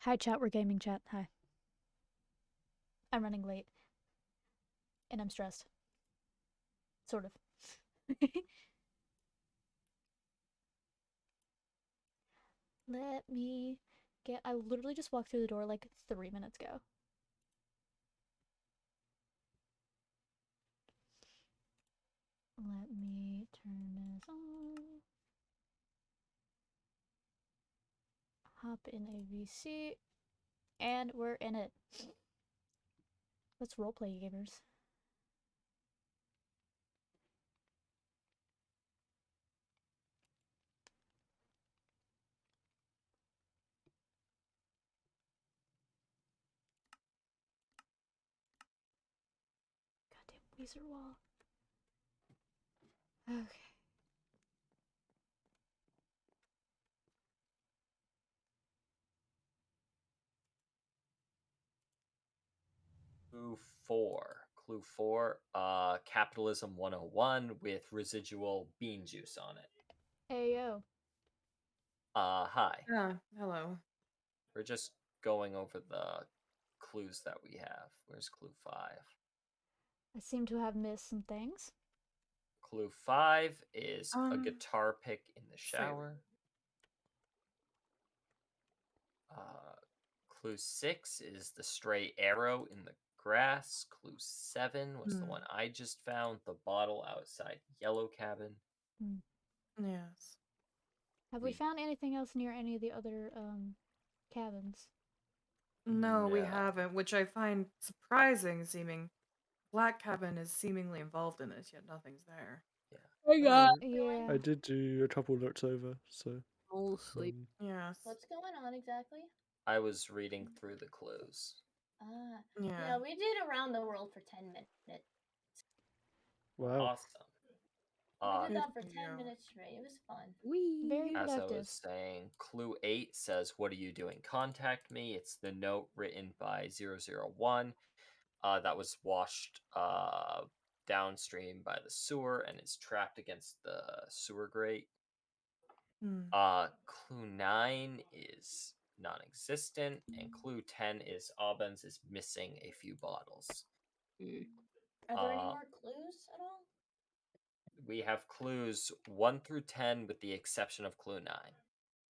Hi, chat. We're gaming chat. Hi. I'm running late and I'm stressed. Sort of. Let me get. I literally just walked through the door like 3 minutes ago. Let me turn this on. Hop in a VC. And we're in it. Let's roleplay, gamers. Goddamn Weezer wall. Okay. Clue 4. Clue 4, Capitalism 101 with residual bean juice on it. Ayo. Hi. Hello. We're just going over the clues that we have. Where's clue 5? I seem to have missed some things. Clue 5 is a guitar pick in the shower. Clue 6 is the stray arrow in the grass. Clue 7 was the one I just found, the bottle outside yellow cabin. Yes. Have we found anything else near any of the other cabins? No, we No. haven't, which I find surprising, seeming Black Cabin is seemingly involved in this, yet nothing's there. Yeah. I did do a couple looks over, so. I'll sleep. Yes. What's going on exactly? I was reading through the clues. Yeah, we did around the world for 10 minutes. Wow. Awesome. We did that for 10 minutes straight. It was fun. Very As I productive. was saying, clue 8 says, "What are you doing? Contact me." It's the note written by 001 that was washed downstream by the sewer and is trapped against the sewer grate. Clue 9 is non-existent, and clue 10 is Aubens is missing a few bottles. Are there any more clues at all? We have clues 1 through 10 with the exception of clue 9.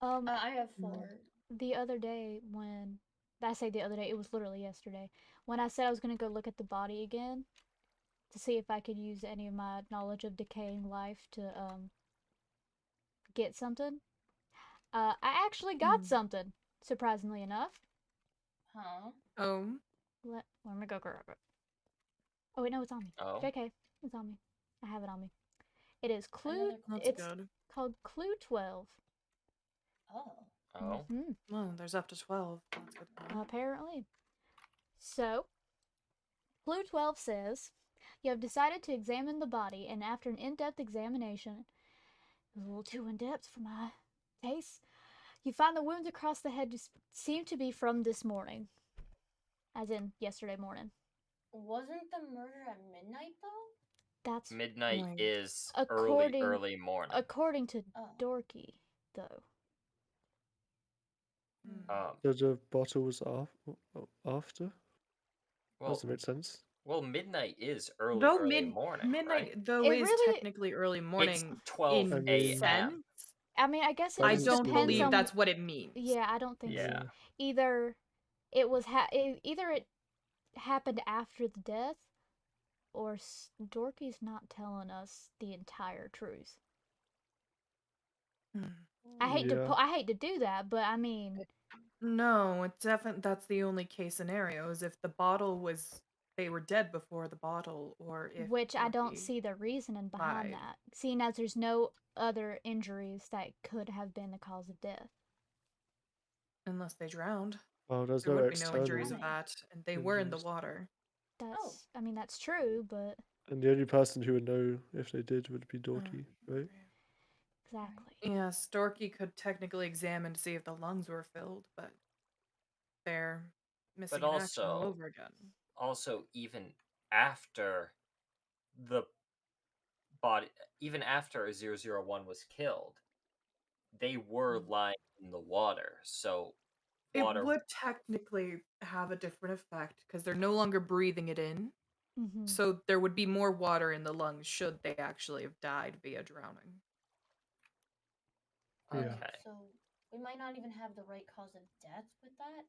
I have 4. The other day when I say the other day, it was literally yesterday, when I said I was going to go look at the body again to see if I could use any of my knowledge of decaying life to get something. I actually got something, surprisingly enough. Huh? Oh. Let me go grab it. Oh wait, no, it's on me. Oh. JK, it's on me. I have it on me. It is clue. That's It's good. called Clue 12. Oh. Well, there's up to 12. That's good. Apparently. So, Clue 12 says, you have decided to examine the body, and after an in-depth examination, it was a little too in-depth for my taste, you find the wounds across the head seem to be from this morning. As in, yesterday morning. Wasn't the murder at midnight, though? That's midnight is early morning. According to Dorky, though. The bottle was after? Well, doesn't make sense. Well, midnight is early morning. Midnight, right? though, is technically early morning. It's 12 a.m. I mean, I guess it I just don't depends believe on... that's what it means. Yeah, I don't think so. Yeah. Either it was either it happened after the death, or Dorky's not telling us the entire truth. I hate to do that, but I mean, no, it's definitely that's the only case scenario is if the bottle was they were dead before the bottle, or if which I don't see the reasoning behind that, seeing as there's no other injuries that could have been the cause of death. Unless they drowned. Well, there's there no would be no injuries of that, and they were in the injuries. water. I mean, that's true, but... And the only person who would know if they did would be Dorky, right? Exactly. Yes, Dorky could technically examine to see if the lungs were filled, but they're missing in action all over again. Also, even after the body, even after 001 was killed, they were lying in the water. So It water. would technically have a different effect because they're no longer breathing it in. Mm-hmm. So there would be more water in the lungs should they actually have died via drowning. Yeah. Okay. So we might not even have the right cause of death with that.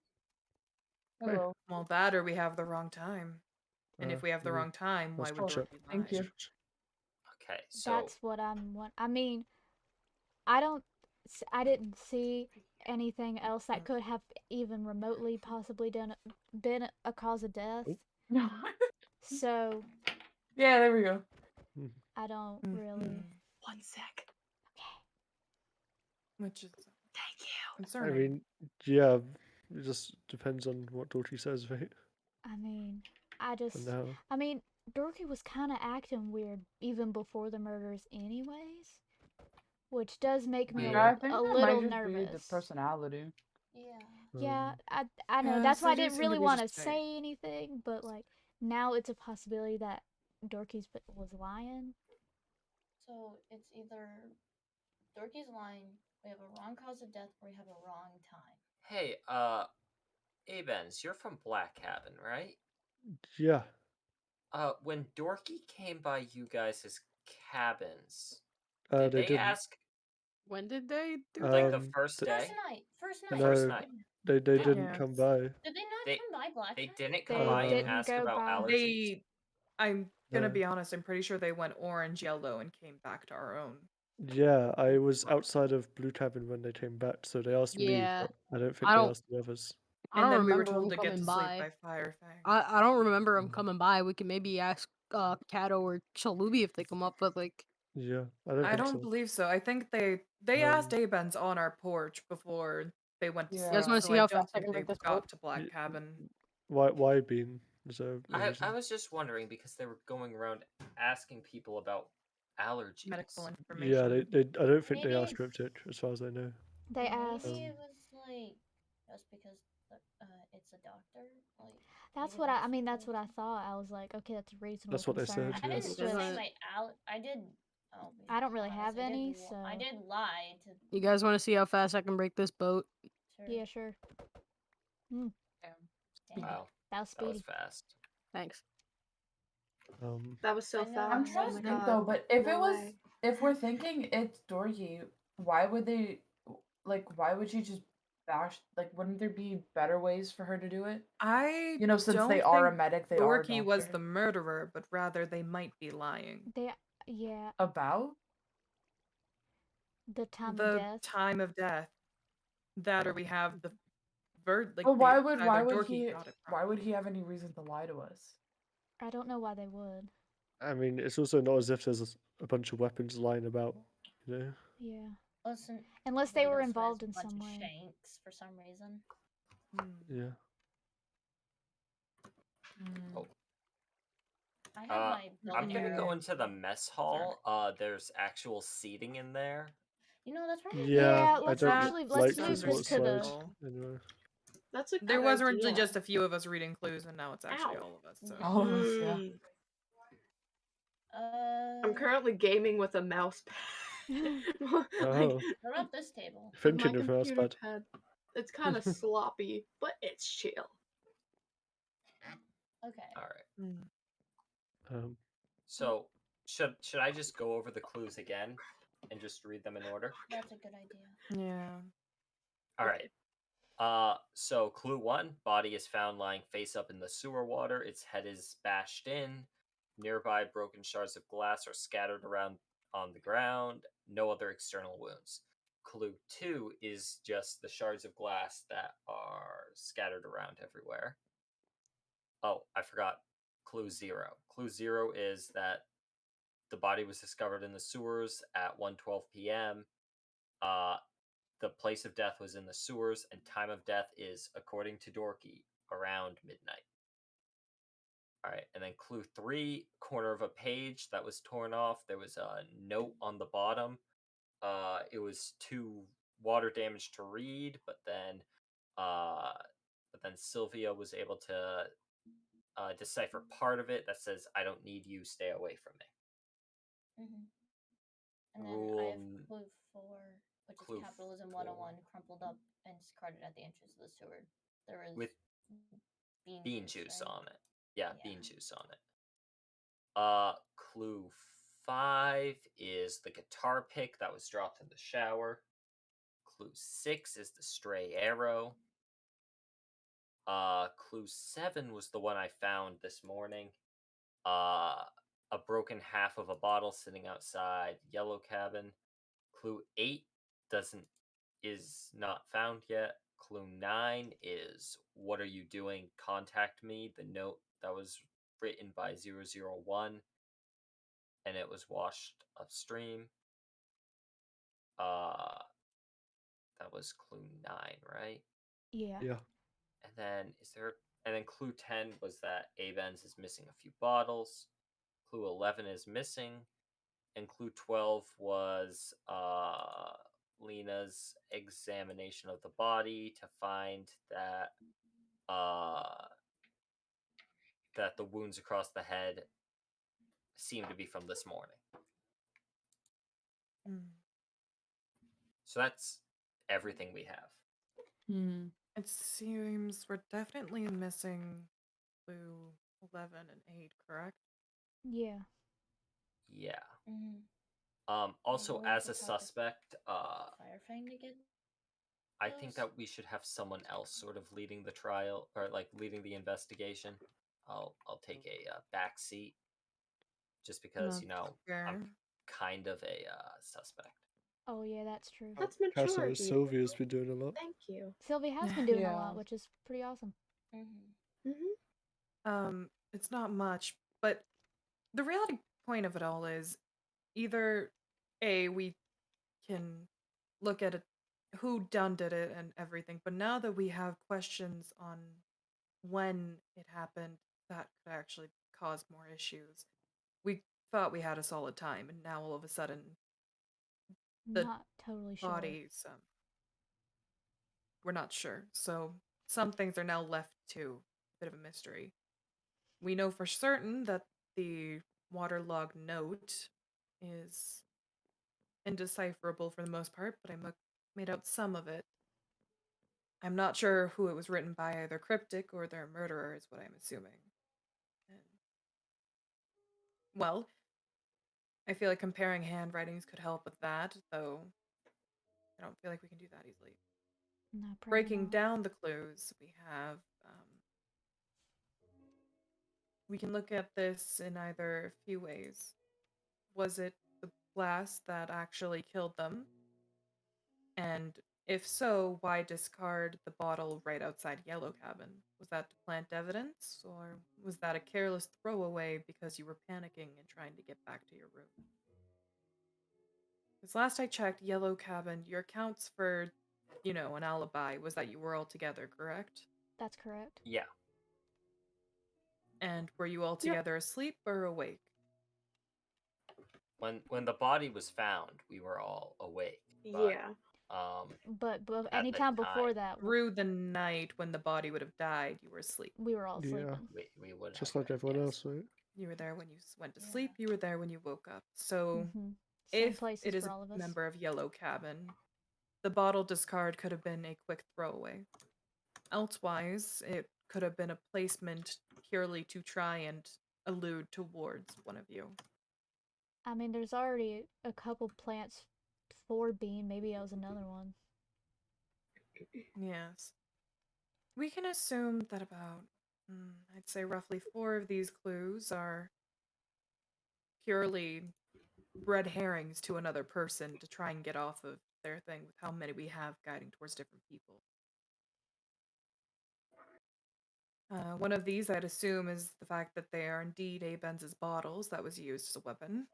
Hello. Well, that or we have the wrong time. And if we have the maybe wrong time, why let's would check. Dorothy lie? Thank you. Okay. So That's what I mean, I didn't see anything else that could have even remotely possibly been a cause of death. Oh. No. So Yeah, there we go. I don't really. 1 sec. Which is Thank you. I concerning. mean, yeah, it just depends on what Dorothy says, right? I mean, For now. I mean, Dorothy was kind of acting weird even before the murders, anyways, which does make me Yeah, I think a that little might just be the nervous. personality. Yeah. Yeah, Um, I know. Yeah, That's why I they do didn't seem to really be want to just vague. say anything, but like now it's a possibility that Dorothy was lying. So it's either Dorky's lying, we have a wrong cause of death, or we have a wrong time. hey, Abens, you're from Black Cabin, right? yeah. When Dorky came by you guys' cabins, They did they didn't. ask When did they do like that? the first First day? night. First The night. first No, night. they didn't Yeah. come by. Did they not They- come by Black They Hat? didn't come They by and didn't ask go about by. allergies. I'm gonna No. be honest, I'm pretty sure they went orange, yellow, and came back to our own. Yeah, I was outside of Blue Cabin when they came back, so they asked me, Yeah. but I don't think I they don't- asked the others. I And don't then we were remember told them to get to coming sleep by. by Fire Fang. I don't remember them coming by. We can maybe ask Kato or Chalubi if they come up, but like Yeah, I don't I think don't so. believe so. I think they asked Abens on our porch before they went to Yeah. sleep. You guys wanna so see I how don't fast I think can they make this got boat? to Black Y- Cabin. Why Bean? Is there a I reason? was just wondering because they were going around asking people about allergies. Medical Yeah, information. I don't think they Maybe asked Cryptic, as far as I know. They asked. Maybe it was like just because it's a doctor. Like That's maybe what I mean. the That's what I reason. thought. I was like, okay, that's a reasonable That's what they concern. said, I yeah. didn't It's They're say just gonna- my I did. Oh, I don't really honest, have any, I so did lie to. you guys want to see how fast I can break this boat? Sure. yeah, sure. Damn. Wow, That was that was speedy. fast. Thanks. That was so I know. fast. I'm Oh trying my to think God. though, but if No it was, way. if we're thinking it's Dorky, why would they, like, why would she just bash? Like, wouldn't there be better ways for her to do it? I You know, since don't they are a think medic, they are a Dorky was doctor. the murderer, but rather they might be lying. Yeah, About? the time of The death. time of death. That or we have the like But why the would either Dorky he got it why wrong. would he have any reason to lie to us? I don't know why they would. I mean, it's also not as if there's a bunch of weapons lying about, you know? Yeah, Listen. unless they were Windows has involved a in bunch some of way. Shanks for some reason. Yeah. Oh. I have my. I'm gonna Yeah. go into the mess hall. There's actual seating in there. You know that's right. Yeah, I let's don't actually like let's to move go this to the. outside anyway. That's a There good was originally idea. just a few of us reading clues, and now it's actually Ow. all of us. So. All of us, yeah. I'm currently gaming with a mouse pad. Oh. What about this table? With my Thinking of mouse computer pad. pad. It's kind of sloppy, but it's chill. Okay. All right. Um, So should I just go over the clues again and just read them in order? That's a good idea. Yeah. All right. So clue 1, body is found lying face up in the sewer water. Its head is bashed in. Nearby broken shards of glass are scattered around on the ground. No other external wounds. Clue 2 is just the shards of glass that are scattered around everywhere. Oh, I forgot. Clue 0. Clue 0 is that the body was discovered in the sewers at 1:12 p.m. The place of death was in the sewers, and time of death is, according to Dorky, around midnight. All right, and then clue 3, corner of a page that was torn off. There was a note on the bottom. It was too water damaged to read, but then Sylvia was able to decipher part of it that says, "I don't need you. Stay away from me." Mm-hmm. And then I Rule have clue 4. which is Clue Capitalism 4. 101, crumpled up and discarded at the entrance of the sewer. There was With bean juice right? on it. Yeah, bean juice on it. Clue 5 is the guitar pick that was dropped in the shower. Clue 6 is the stray arrow. Clue 7 was the one I found this morning. A broken half of a bottle sitting outside yellow cabin. Clue 8 is not found yet. Clue 9 is what are you doing? Contact me. The note that was written by 001 and it was washed upstream. That was clue 9, right? Yeah. Yeah. And then clue 10 was that Abenz is missing a few bottles. Clue 11 is missing. And clue 12 was Lena's examination of the body to find that that the wounds across the head seem to be from this morning. So that's everything we have. It seems we're definitely missing clue 11 and 8, correct? Yeah. Yeah. Mm-hmm. Also, We'll as have a to talk to suspect, Firefang to get I think that we should have someone else sort of leading the trial or like leading the investigation. I'll take a back seat just because That's I'm fair. kind of a suspect. Oh yeah, that's true. That's mature Personally, of you. Sylvia's been doing a lot. Thank you. Sylvia has been doing a Yeah. lot, which is pretty awesome. It's not much, but the reality point of it all is either A, we can look at it, who done did it and everything, but now that we have questions on when it happened, that could actually cause more issues. We thought we had a solid time, and now all of a sudden, the Not totally sure. bodies, we're not sure. So some things are now left to a bit of a mystery. We know for certain that the waterlogged note is indecipherable for the most part, but I made out some of it. I'm not sure who it was written by, either cryptic or their murderer, is what I'm assuming. And, well, I feel like comparing handwritings could help with that, though I don't feel like we can do that easily. No, probably Breaking not. down the clues, we have. We can look at this in either a few ways. Was it the blast that actually killed them? And if so, why discard the bottle right outside Yellow Cabin? Was that to plant evidence, or was that a careless throwaway because you were panicking and trying to get back to your room? Because last I checked, Yellow Cabin, your accounts for, an alibi was that you were all together, correct? That's correct. Yeah. And were you all together asleep or awake? When the body was found, we were all awake. Yeah. But at the anytime before time, that, Through the night when the body would have died, you were asleep. we were all Yeah. sleeping. we would Just have like been, everyone yes. else, right? You were there when you went to Yeah. sleep. You were there when you woke up. So Same if places it is for a all of us. member of Yellow Cabin, the bottle discard could have been a quick throwaway. Elsewise, it could have been a placement purely to try and allude towards one of you. I mean, there's already a couple plants for Bean. Maybe it was another one. Yes. We can assume that about, I'd say roughly 4 of these clues are purely red herrings to another person to try and get off of their thing with how many we have guiding towards different people. One of these, I'd assume, is the fact that they are indeed Abenz's bottles that was used as a weapon,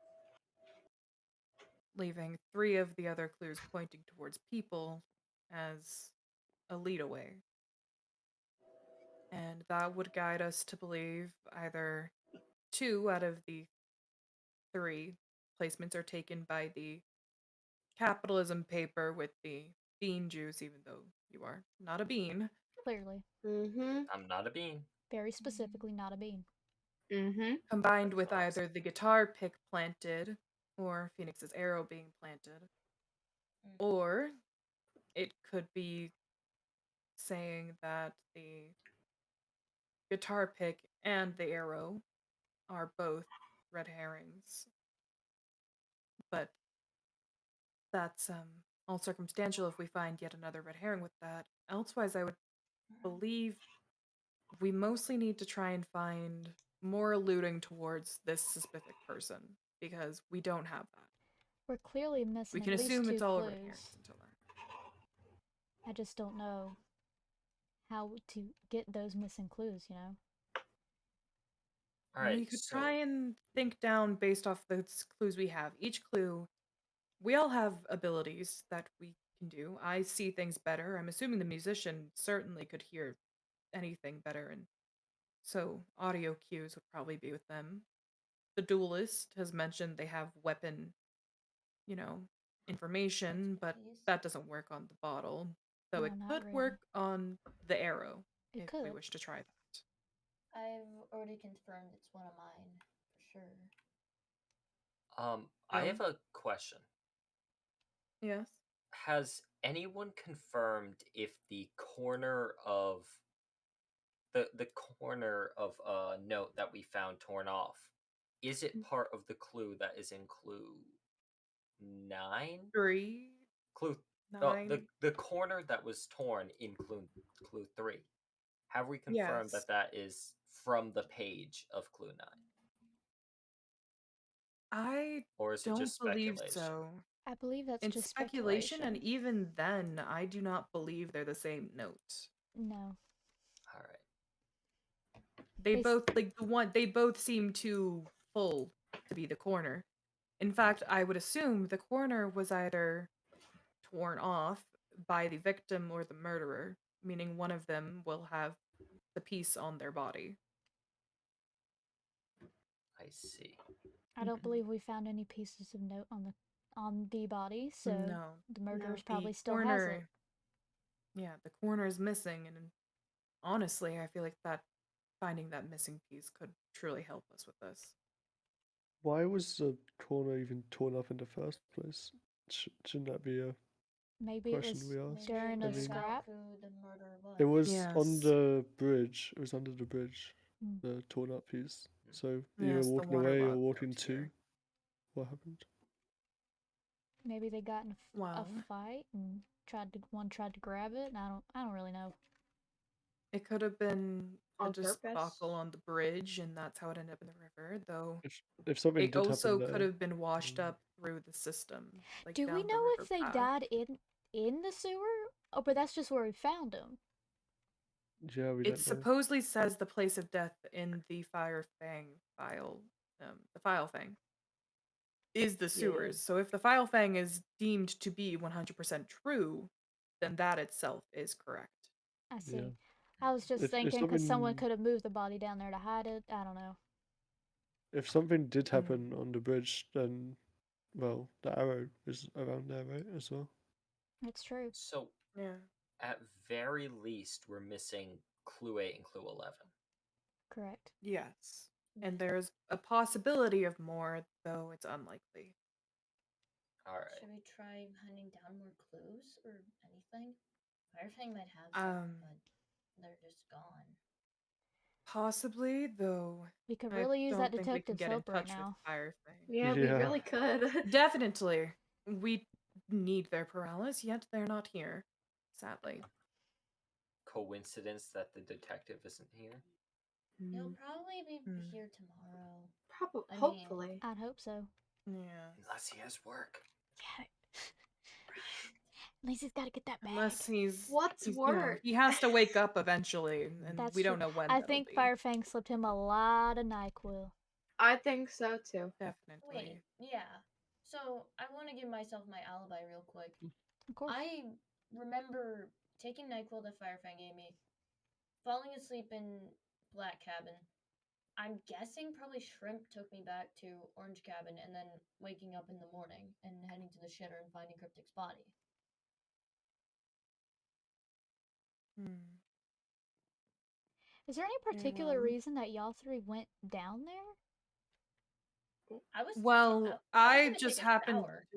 leaving 3 of the other clues pointing towards people as a lead away. And that would guide us to believe either 2 out of the 3 placements are taken by the capitalism paper with the bean juice, even though you are not a bean. Clearly. I'm not a bean. Very specifically, not a bean. Combined with either the guitar pick planted or Phoenix's arrow being planted. Or it could be saying that the guitar pick and the arrow are both red herrings. But that's all circumstantial if we find yet another red herring with that. Elsewise, I would believe we mostly need to try and find more alluding towards this specific person because we don't have that. We're clearly We missing can at least assume 2 it's all red clues. herrings until then. I just don't know how to get those missing clues, you know? All We right, could so try and think down based off the clues we have. Each clue, we all have abilities that we can do. I see things better. I'm assuming the musician certainly could hear anything better, and so audio cues would probably be with them. The duelist has mentioned they have weapon, you know, information, but Expertise. that doesn't work on the bottle. So No, it not could really. work on the arrow It if we could. wish to try that. I've already confirmed it's one of mine for sure. I have So, a question. yes. Has anyone confirmed if the corner of the corner of a note that we found torn off, is it part of the clue that is in clue 9? 3, Clue 9. the corner that was torn in clue 3. Have we confirmed Yes. that that is from the page of clue 9? I Or is it don't just believe speculation? so. I believe that's It's just speculation, and speculation. even then, I do not believe they're the same note. No. All right. They They s- both they both seem too full to be the corner. In fact, I would assume the corner was either torn off by the victim or the murderer, meaning one of them will have the piece on their body. I see. I don't believe we found any pieces of note on the body, so No. the murderers The probably still has it. Yeah, the corner is missing, and honestly, I feel like that finding that missing piece could truly help us with this. Why was the corner even torn up in the first place? Shouldn't that be a Maybe it question was we ask? during Maybe a I they mean, took out scrap. who the murderer was. it was on Yes. the bridge. It was under the bridge, Mm. the torn up piece. So either Yes, the walking away or waterlogged walking note to. here. What happened? Maybe they got in a Well, fight and one tried to grab it. And I don't really know. it could have been a On purpose? debacle on the bridge, and that's how it ended up in the river, though. If something It did happen also there, could have been washed mm, up through the system, like Do we down the know river if they path. died in the sewer? Oh, but that's just where we found them. yeah, we It don't know. supposedly says the place of death in the Fire Fang file, the file thing, is the sewers. So if the file fang is deemed to be 100% true, then that itself is correct. I see. Yeah. I was just If thinking because someone something could have moved the body down there to hide it. I don't know. if something did Mm. happen on the bridge, then well, the arrow is around there, right, as well. It's true. So Yeah. at very least, we're missing clue 8 and clue 11. Correct. Yes. And there's a possibility of more, though it's unlikely. All right. Should we try hunting down more clues or anything? Firefang might have some, but they're just gone. Possibly, though. We could I really use that don't think we can detective's get in help right touch with now. Firefang. Yeah, we Yeah. really could. Definitely. We need their paralysis, yet they're not here. Sadly. Coincidence that the detective isn't here? He'll probably be Mm. here tomorrow. Probably, I mean- hopefully. I'd hope so. Yeah. Unless he has work. Yeah. At least he's got to get that bag. Unless he's What's he's, work? he has to wake up eventually, and That's we don't true. know when. I that'll think be. Firefang slipped him a lot of NyQuil. I think so too. Definitely. Wait, yeah. So I want to give myself my alibi real quick. Of course. I remember taking NyQuil that Firefang gave me, falling asleep in Black Cabin. I'm guessing probably Shrimp took me back to Orange Cabin and then waking up in the morning and heading to the shitter and finding Cryptic's body. Hmm. Is there any particular reason that y'all three went down there? I was Well, I was I gonna just take a happened. shower.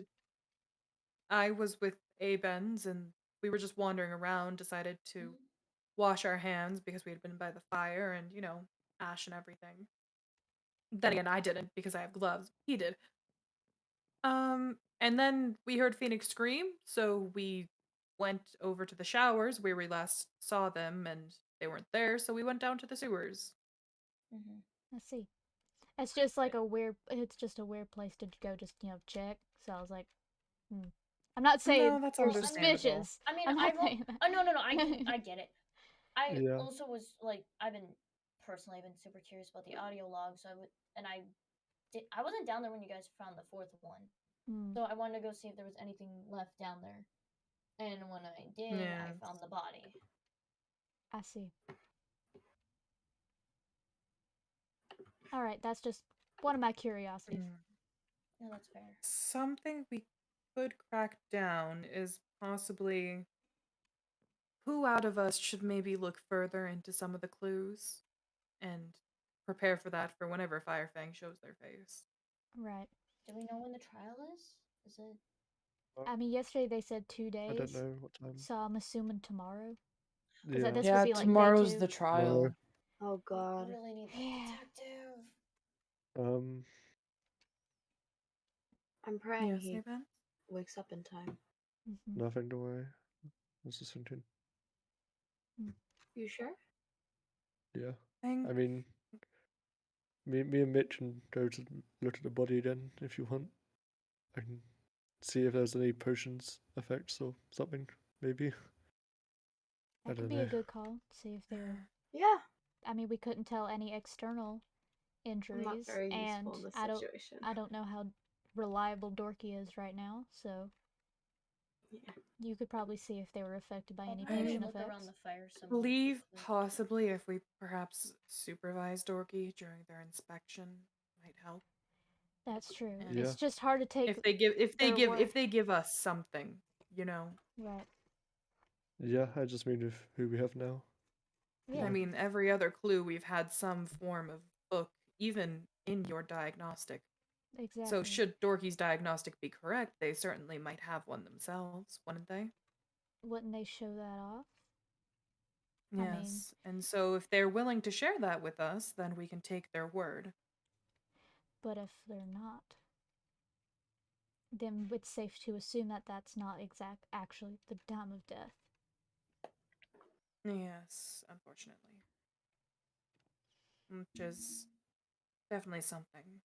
I was with Abens and we were just wandering around, decided to wash our hands because we had been by the fire and, ash and everything. Then again, I didn't because I have gloves. He did. And then we heard Phoenix scream, so we went over to the showers where we last saw them, and they weren't there, so we went down to the sewers. Let's see. It's just like a weird. It's just a weird place to go. Just check. So I was like, I'm not saying No, that's you're understandable. suspicious. I mean, I'm I not will. saying that. Oh no, I get it. I Yeah. also was like, I've been super curious about the audio log, so I wasn't down there when you guys found the fourth one, so I wanted to go see if there was anything left down there. And when I did, I Yeah. found the body. I see. All right, that's just one of my curiosities. Yeah, that's fair. Something we could crack down is possibly who out of us should maybe look further into some of the clues and prepare for that for whenever Firefang shows their face. Right. Do we know when the trial is? Is it? I mean, yesterday they said 2 days. I don't know what time. So I'm assuming tomorrow. Yeah. This Yeah, would be like tomorrow's day 2. the trial. Oh God. We really need that Yeah. detective. I'm praying Yes, he Abens? wakes up in time. Nothing to worry. I was just thinking. You sure? Yeah. Thank I mean, me and Mitch can go to look at the body again if you want. I can see if there's any potions effects or something, maybe. I That could don't be know. a good call. See if they were. Yeah. I mean, we couldn't tell any external I'm injuries, not very and useful in this I situation. don't know how reliable Dorky is right now. So Yeah. you could probably see if they were affected by I'll any probably potion look effects. around the fire some. believe possibly if we perhaps supervise Dorky during their inspection might help. That's true. Yeah. It's just hard to take. If they give us something, Right. Yeah, I just mean with who we have now. Yeah. I mean, every other clue we've had some form of book, even in your diagnostic. Exactly. So should Dorky's diagnostic be correct, they certainly might have one themselves, wouldn't they? Wouldn't they show that off? Yes. And so if they're willing to share that with us, then we can take their word. But if they're not, then it's safe to assume that that's not actually the time of death. Yes, unfortunately. Which is definitely something.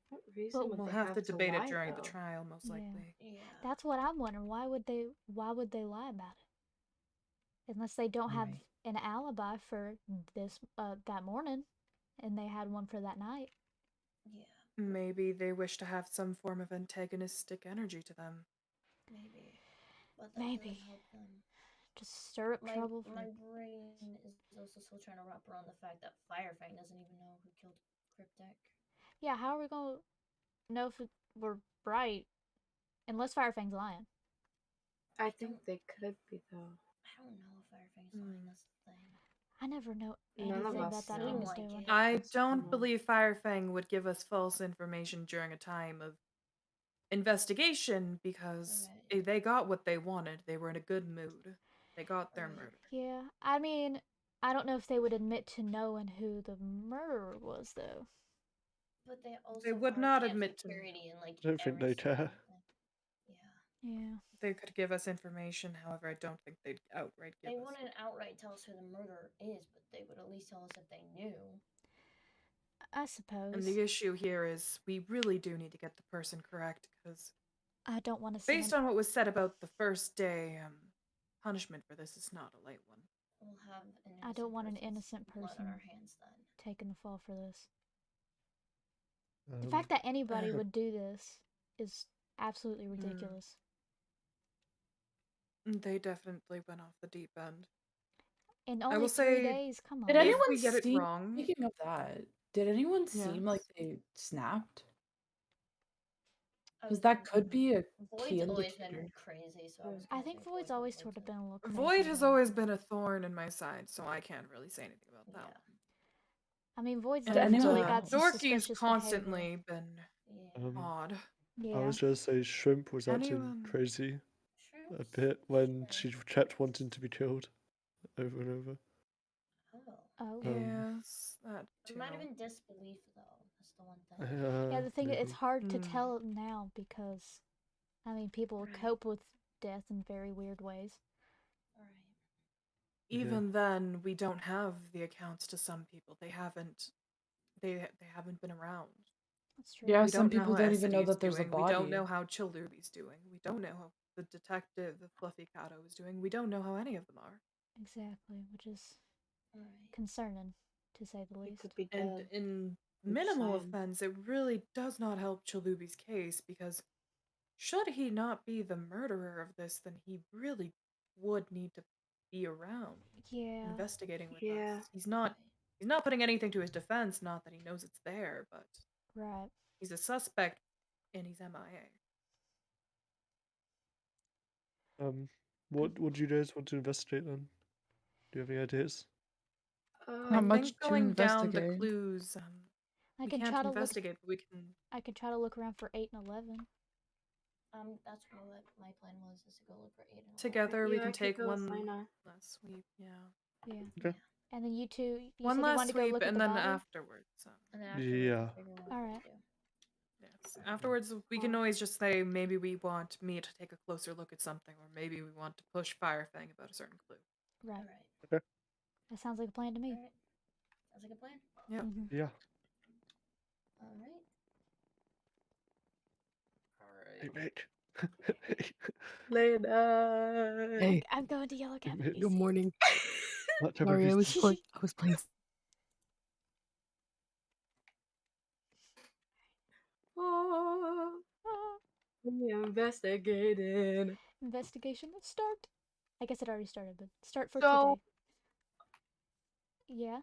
What reason would We'll they have to debate lie, it during the though? trial, most likely. Yeah. That's what I'm wondering. Why would they lie about it? Unless they don't have an alibi for this that morning, and they had one for that night. Yeah. Maybe they wish to have some form of antagonistic energy to them. Maybe. But that Maybe. doesn't help them. Just stir up trouble. My brain is also still trying to wrap around the fact that Firefang doesn't even know who killed Cryptek. Yeah, how are we gonna know if we're right? Unless Firefang's lying. I think they could be, though. I don't know if Firefang's lying. That's the thing. I never know None of anything us about that know. Doomsday Like one. it. I That's don't cool. believe Firefang would give us false information during a time of investigation because they got what they wanted. They were in a good mood. They got their murder. Yeah, I mean, I don't know if they would admit to knowing who the murderer was, though. But they also They would are not admit to. security and like I don't think every they care. Yeah. They could give us information, however, I don't think they'd outright give They us. wouldn't outright tell us who the murderer is, but they would at least tell us if they knew. I suppose. And the issue here is we really do need to get the person correct because I don't want to see. based on what was said about the first day, punishment for this is not a light one. We'll have an I don't want an innocent blood person on our hands then. taking the fall for this. The fact that anybody would do this is absolutely ridiculous. They definitely went off the deep end. In I only will 3 say, days, come on. Did anyone we get it seem, wrong. Speaking of that, did anyone seem like Yes. they snapped? Because that could be a key Void's always indicator. been crazy, so I was I gonna think say Void's always sort of been a little crazy. Void has though. always been a thorn in my side, so I can't really say anything about that one. I mean, Void's Did definitely anyone got some Dorky's suspicious constantly been behavior. odd. I Yeah. was just say Shrimp was acting Anyone- crazy a Shrimps? bit when she Sure. kept wanting to be killed over and over. Oh. Oh. Yes, that It too. might have been disbelief, though. That's the one thing. Yeah, the thing is, it's Maybe. hard to Hmm. tell now because, I mean, people Right. cope with death in very weird ways. Alright. Yeah. Even then, we don't have the accounts to some people. They haven't been around. That's true. Yeah, We some don't know people how don't even know Essidy's that there's a doing. We don't know body. how Chalubi's doing. We don't know how the detective, the Fluffy Cato, is doing. We don't know how any of them are. Exactly, which is Alright. concerning, to say the He least. could be And dead. in I'm just minimal saying. offense, it really does not help Chalubi's case because should he not be the murderer of this, then he really would need to be around Yeah. investigating with Yeah. us. He's not putting anything to his defense, not that he knows it's there, but Right. he's a suspect and he's MIA. What do you guys want to investigate then? Do you have any ideas? I Not much think to going down the investigate. clues, I we can can't try to look. investigate, but we can. I can try to look around for 8 and 11. That's what my plan was, is to go look for 8 and 11. Together, we Yeah, can I could take go with one Lena. last sweep. Yeah. Yeah. Okay. And then you two, you One said you last wanted to go sweep, look at and the then body? afterwards. And then afterwards, Yeah. we'll figure what Alright. to do. Yes. Afterwards, we can always just say maybe we want me to take a closer look at something, or maybe we want to push Firefang about a certain clue. Right. Alright. That sounds like a plan to me. Alright. Sounds like a plan. Yep. Mhm. Yeah. Alright. Hey, Alright. Mick. Lena. Hey, I'm going to Yellow Cabin. Mick. good morning. Much have Sorry, I you was seen? playing. Oh, Ah, we investigating. investigation, let's start. I guess it already started, but start for So, today. Yeah.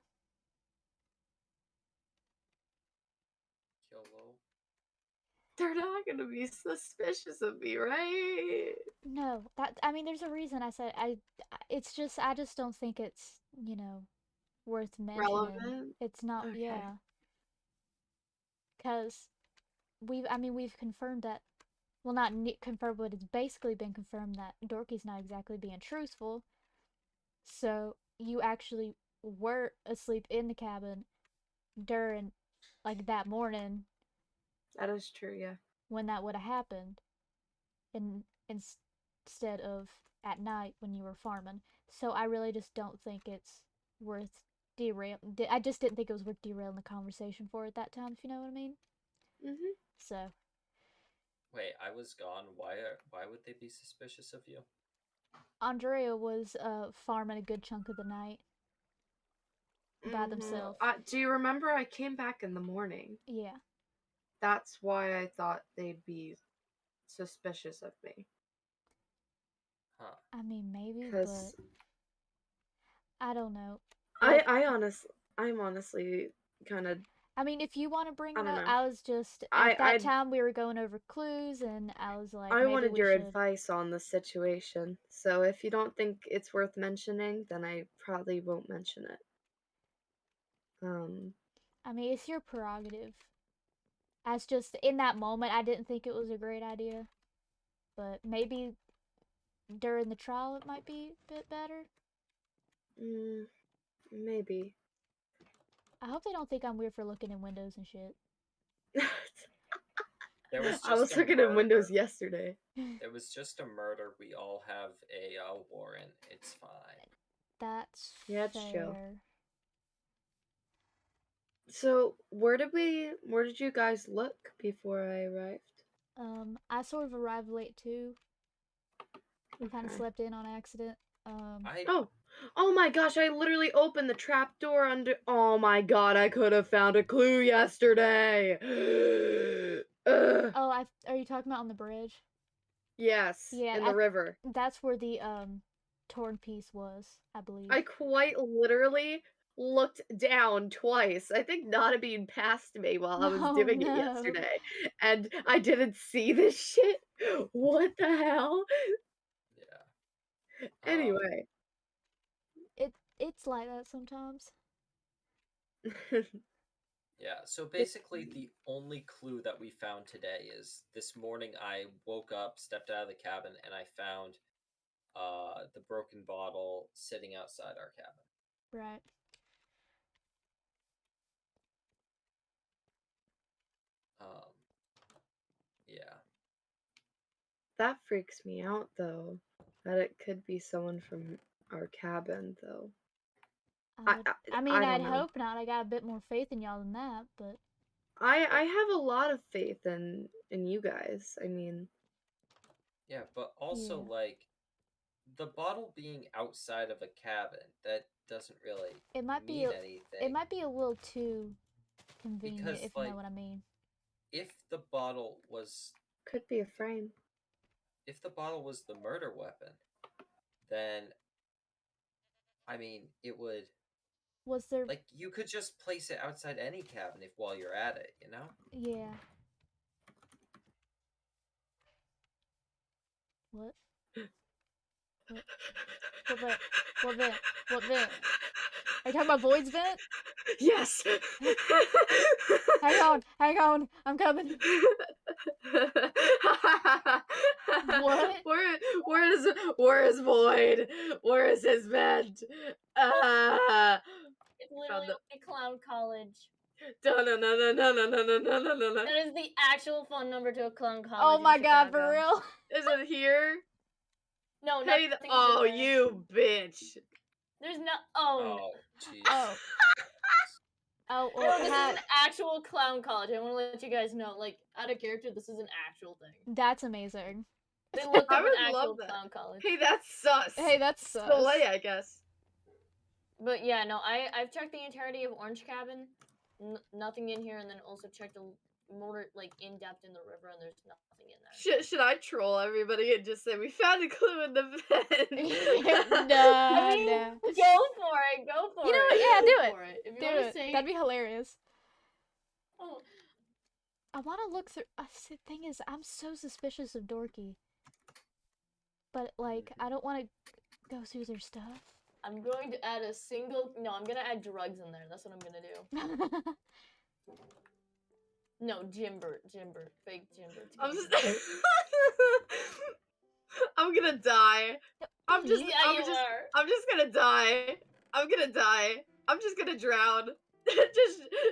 YOLO. they're not gonna be suspicious of me, right? No, I mean, there's a reason I said it's just I just don't think it's worth mentioning. Relevant? It's not, Okay. yeah, because we've confirmed that. Well, not confirmed, but it's basically been confirmed that Dorky's not exactly being truthful. So you actually were asleep in the cabin during, like, that morning That is true, yeah. when that would have happened, instead of at night when you were farming. So I really just don't think it's worth I just didn't think it was worth derailing the conversation for at that time, if you know what I mean. Mm-hmm. So Wait, I was gone. Why would they be suspicious of you? Andrea was farming a good chunk of the night by themselves. Do you remember I came back in the morning? Yeah. That's why I thought they'd be suspicious of me. Huh. I mean, maybe, but Because I don't know. Like, I'm honestly kind of. I mean, if you want to bring I it don't up, know. I was just at that time we were going over clues, and I was like, I maybe wanted we your should. advice on the situation. So if you don't think it's worth mentioning, then I probably won't mention it. I mean, it's your prerogative. As just in that moment, I didn't think it was a great idea, but maybe during the trial it might be a bit better. Maybe. I hope they don't think I'm weird for looking in windows and shit. There was I was just a looking at windows murder. yesterday. It was just a murder. We all have a warrant. It's fine. That's Yeah, it's fair. chill. So where did you guys look before I arrived? I sort of arrived late too. I kind of Okay. slept in on accident. Oh my gosh, I literally opened the trap door under. Oh my god, I could have found a clue yesterday. Ugh. Oh, are you talking about on the bridge? Yes, Yeah, in the river. that's where the torn piece was, I believe. I quite literally looked down twice. I think Nada passed me while I was Oh, doing it no. yesterday, and I didn't see this shit. What the hell? Yeah. Anyway. It's like that sometimes. Yeah, so basically the only clue that we found today is this morning I woke up, stepped out of the cabin, and I found the broken bottle sitting outside our cabin. Right. Yeah. That freaks me out, though. That it could be someone from our cabin, though. I mean, I I'd don't know. hope not. I got a bit more faith in y'all than that, but I have a lot of faith in you guys. I mean, Yeah, but also Yeah. like the bottle being outside of a cabin, that doesn't really it might be mean it anything. might be a little too convenient, Because, if you know like, what I mean. if the bottle was could be a frame. the murder weapon, then I mean it would Was there? like you could just place it outside any cabin if while you're at it, you know? Yeah. What? What vent? What vent? What vent? Are you talking about Void's vent? Yes. Hang on, I'm coming. What? Where is Void? Where is his vent? It's literally only Clown College. No. That is the actual phone number to a Clown College. Oh my in god, for Chicago. real? Is it here? No, Hey, nothing's in oh, there. you bitch. There's no. Oh. Oh, jeez. Oh. Oh, No, well, this is an actual Clown College. I want to let you guys know, like, out of character, this is an actual thing. that's amazing. They looked I up an would actual love that. Clown College. Hey, that's sus. Hey, that's sus. Slay, I guess. But yeah, no, I've checked the entirety of Orange Cabin, nothing in here, and then also checked more like in depth in the river, and there's nothing in there. Should I troll everybody and just say we found a clue in the vent? I mean, Nah. go for it. Go for it. You know what? Yeah, do it. For it. If you Do want to it. say, That'd be hilarious. oh, I want to look through. The thing is, I'm so suspicious of Dorky. But, like, I don't want to go through their stuff. I'm going to add a single. No, I'm gonna add drugs in there. That's what I'm gonna do. No, Jimbert, fake Jimbert. I'm gonna die. I'm just gonna die. I'm gonna die. I'm just gonna drown.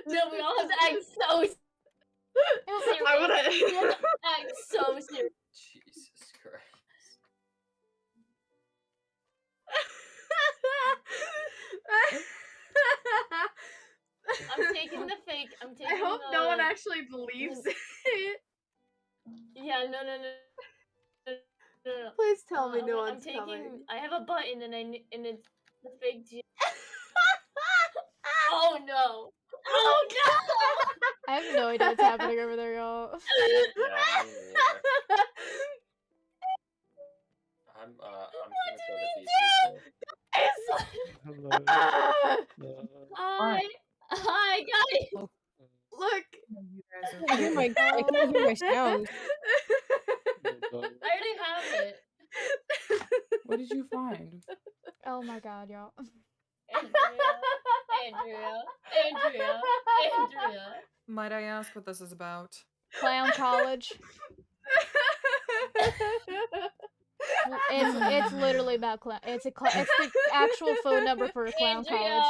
No, we all have to act so serious. I wanna. We have to act so serious. Jesus Christ. I'm taking the fake. I'm taking. I hope no one actually believes it. Yeah, no. Please tell me no one's I'm taking. coming. I have a button and it's the fake. Oh no! Oh no! I have no idea what's happening over there, y'all. Yeah, me neither. I'm gonna go to these people. Hello. Hi, guys. You Look. guys I can hear my sounds. I already have it. What did you find? Oh my god, y'all. Andrea. Might I ask what this is about? Clown College. It's literally about clown. It's the actual phone number for a clown college.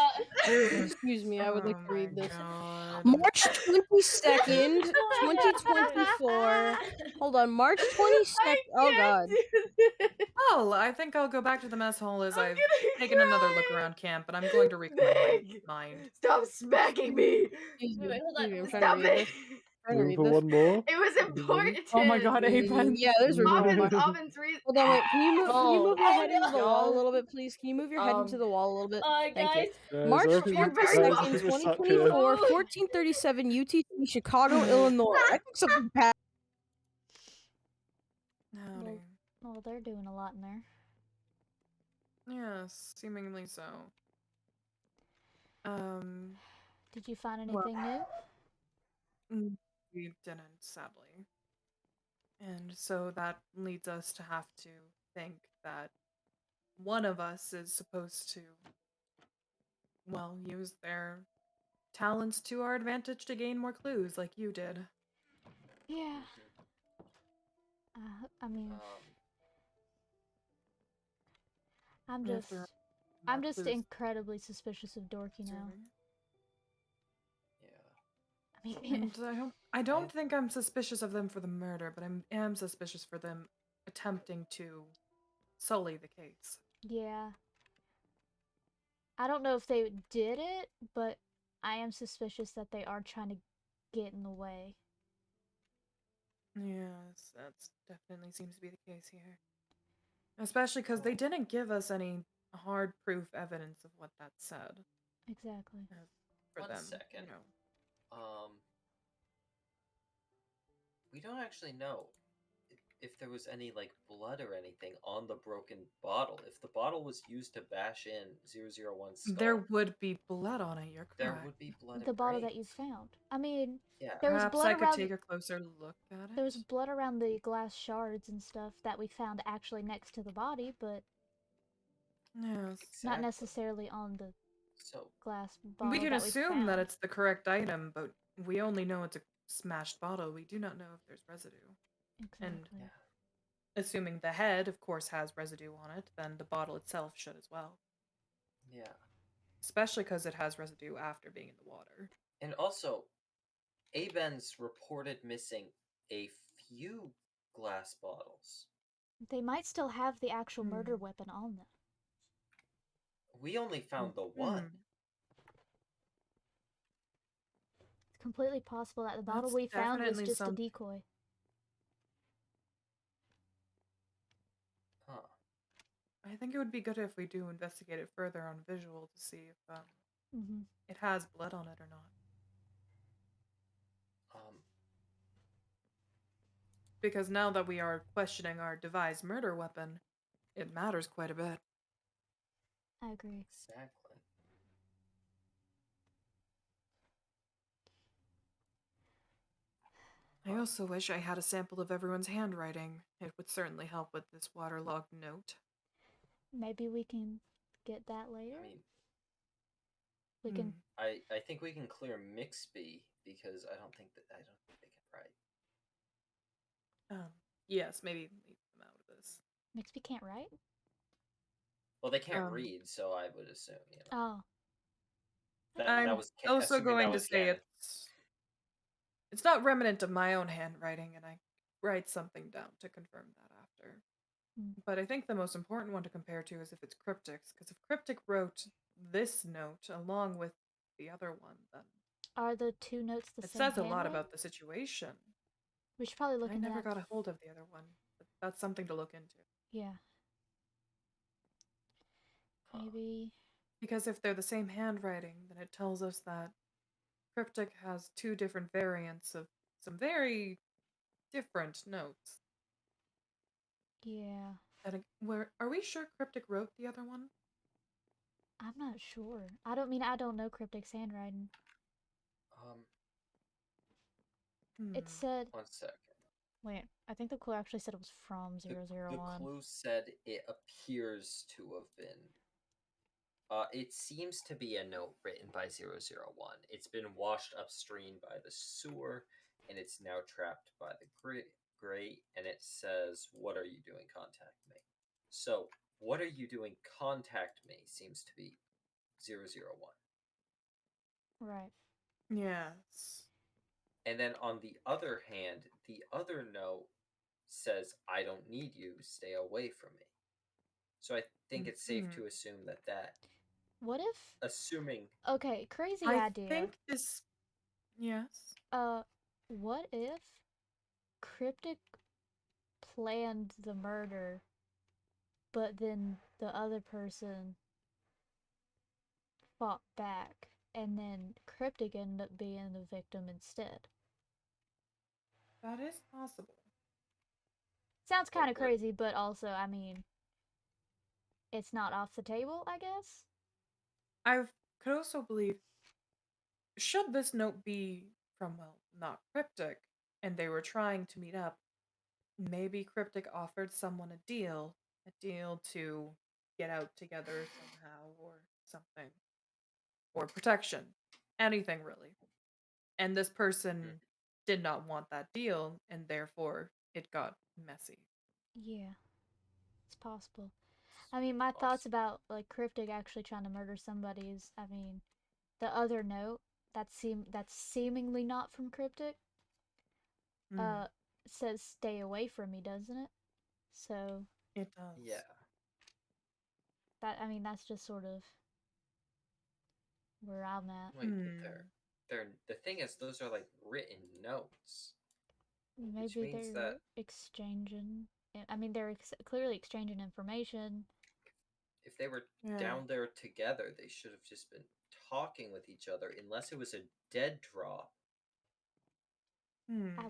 Excuse me, I would like to read this. God. March 22nd, 2024. Hold on, March 22nd. Oh god. Well, I think I'll go back to the mess hall as I've taken another look around camp, but I'm going to reclaim my mind. Stop smacking me. Excuse me, Wait, hold on. excuse me, I'm trying Stop to read it. this. Trying to Room read for this. one more? It was important. Oh my god, Apex. Yeah, there's room for one more. Oven's reason. Hold on, wait. Can you move Oh, your head into the wall a y'all. little bit, please? Can you move your head into the wall a little bit? Thank you. Guys. March I think 22nd, we sat here. 2024, 1437 UTC, Chicago, Illinois. I think something passed. Howdy. Well, they're doing a lot in there. Yes, seemingly so. Did you find anything new? We didn't, sadly. And so that leads us to have to think that one of us is supposed to, well, use their talents to our advantage to gain more clues, like you did. Yeah. I mean, Um, I'm If just, there are I'm more just clues incredibly suspicious of Dorky now. serving. yeah. I mean, And I don't think I'm suspicious of them for the murder, but I am suspicious for them attempting to sully the case. yeah. I don't know if they did it, but I am suspicious that they are trying to get in the way. Yes, that's definitely seems to be the case here. Especially because they didn't give us any hard proof evidence of what that said. Exactly. For One them, second. you know. We don't actually know if there was any like blood or anything on the broken bottle. If the bottle was used to bash in 001's skull, There would be blood on it. You're there correct. would be blood The and bottle that you brains. found. I mean, Yeah. there was Perhaps blood I could around. take a closer look at it. There was blood around the glass shards and stuff that we found actually next to the body, but Yes. not Exactly. necessarily on the So glass We bottle can that we assume found. that it's the correct item, but we only know it's a smashed bottle. We do not know if there's residue. Exactly. yeah. Assuming the head, of course, has residue on it, then the bottle itself should as well. Yeah. Especially because it has residue after being in the water. And also, Aben's reported missing a few glass bottles. They might still have the actual murder Hmm. weapon on them. We only found the one. It's completely possible that the bottle That's we found was definitely just a something. decoy. Huh. I think it would be good if we do investigate it further on visual to see if Mm-hmm. it has blood on it or not. Because now that we are questioning our devised murder weapon, it matters quite a bit. I agree. Exactly. I also wish I had a sample of everyone's handwriting. It would certainly help with this waterlogged note. Maybe we can get that later. I mean, we can. I think we can clear Mixby because I don't think they can write. Yes, maybe leave them out of this. Mixby can't write? Well, they can't read, so I would assume, you know. Oh. That I'm was also assuming that going to was say canon. it's not remnant of my own handwriting, and I write something down to confirm that after. But I think the most important one to compare to is if it's Cryptic's, because if Cryptic wrote this note along with the other one, then Are the two notes the it same says a lot handwriting? about the situation. We should probably look I into never that. got a hold of the other one, but that's something to look into. Yeah. Maybe. Because if they're the same handwriting, then it tells us that Cryptic has two different variants of some very different notes. Yeah. And where are we sure Cryptic wrote the other one? I'm not sure. I don't know Cryptic's handwriting. It said. 1 second. Wait, I think the clue actually said it was from 001. The clue said it appears to have been. It seems to be a note written by 001. It's been washed upstream by the sewer, and it's now trapped by the grate, and it says, "What are you doing? Contact me." So, "What are you doing? Contact me" seems to be 001. Right. Yes. And then on the other hand, the other note says, "I don't need you, stay away from me." So I think it's safe to assume that What if? Assuming. Okay, crazy I idea. think this. Yes. What if Cryptic planned the murder, but then the other person fought back, and then Cryptic ended up being the victim instead? That is possible. Sounds kind of crazy, but also, I mean, it's not off the table, I guess? I could also believe, should this note be from, well, not Cryptic, and they were trying to meet up, maybe Cryptic offered someone a deal to get out together somehow or something, or protection. anything really. And this person did not want that deal, and therefore it got messy. Yeah, it's possible. I mean, my thoughts about like Cryptic actually trying to murder somebody is, I mean, the other note that's seemingly not from Cryptic, Mm, says stay away from me, doesn't it? So it does. Yeah. that, I mean, that's just sort of where I'm at. Wait, but they're the thing is, those are like written notes, which Maybe means they're that exchanging. I mean, they're clearly exchanging information. if they were Yeah. down there together, they should have just been talking with each other, unless it was a dead draw.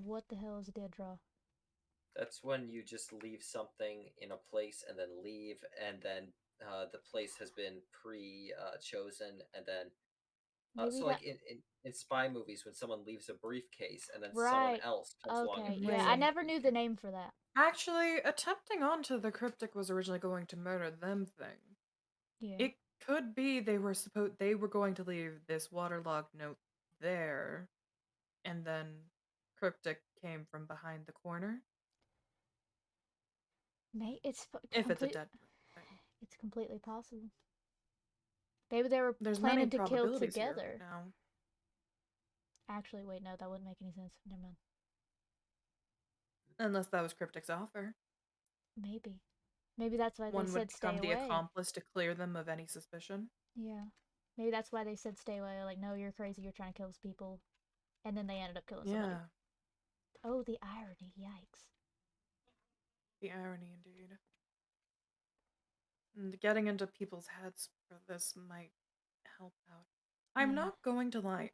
What the hell is a dead draw? That's when you just leave something in a place and then leave, and then the place has been chosen, and then Maybe so that. like in spy movies, when someone leaves a briefcase and then someone Right. else comes along Okay. and Yeah, picks I up the never knew the briefcase. name for that. Actually, attempting onto the Cryptic was originally going to murder them thing. Yeah. It could be they were going to leave this waterlogged note there, and then Cryptic came from behind the corner. It's If it's a complete. dead thing. It's completely possible. Maybe they were There's many planning to kill probabilities here together. now. Actually, wait, no, that wouldn't make any sense. Never mind. Unless that was Cryptic's offer. Maybe. Maybe that's why they One would said stay become the away. accomplice to clear them of any suspicion. Yeah. Maybe that's why they said stay away. Like, no, you're crazy. You're trying to kill those people. And then they ended up killing somebody. Yeah, Oh, the irony. Yikes. the irony indeed. And getting into people's heads for this might help out. I'm Yeah. not going to lie.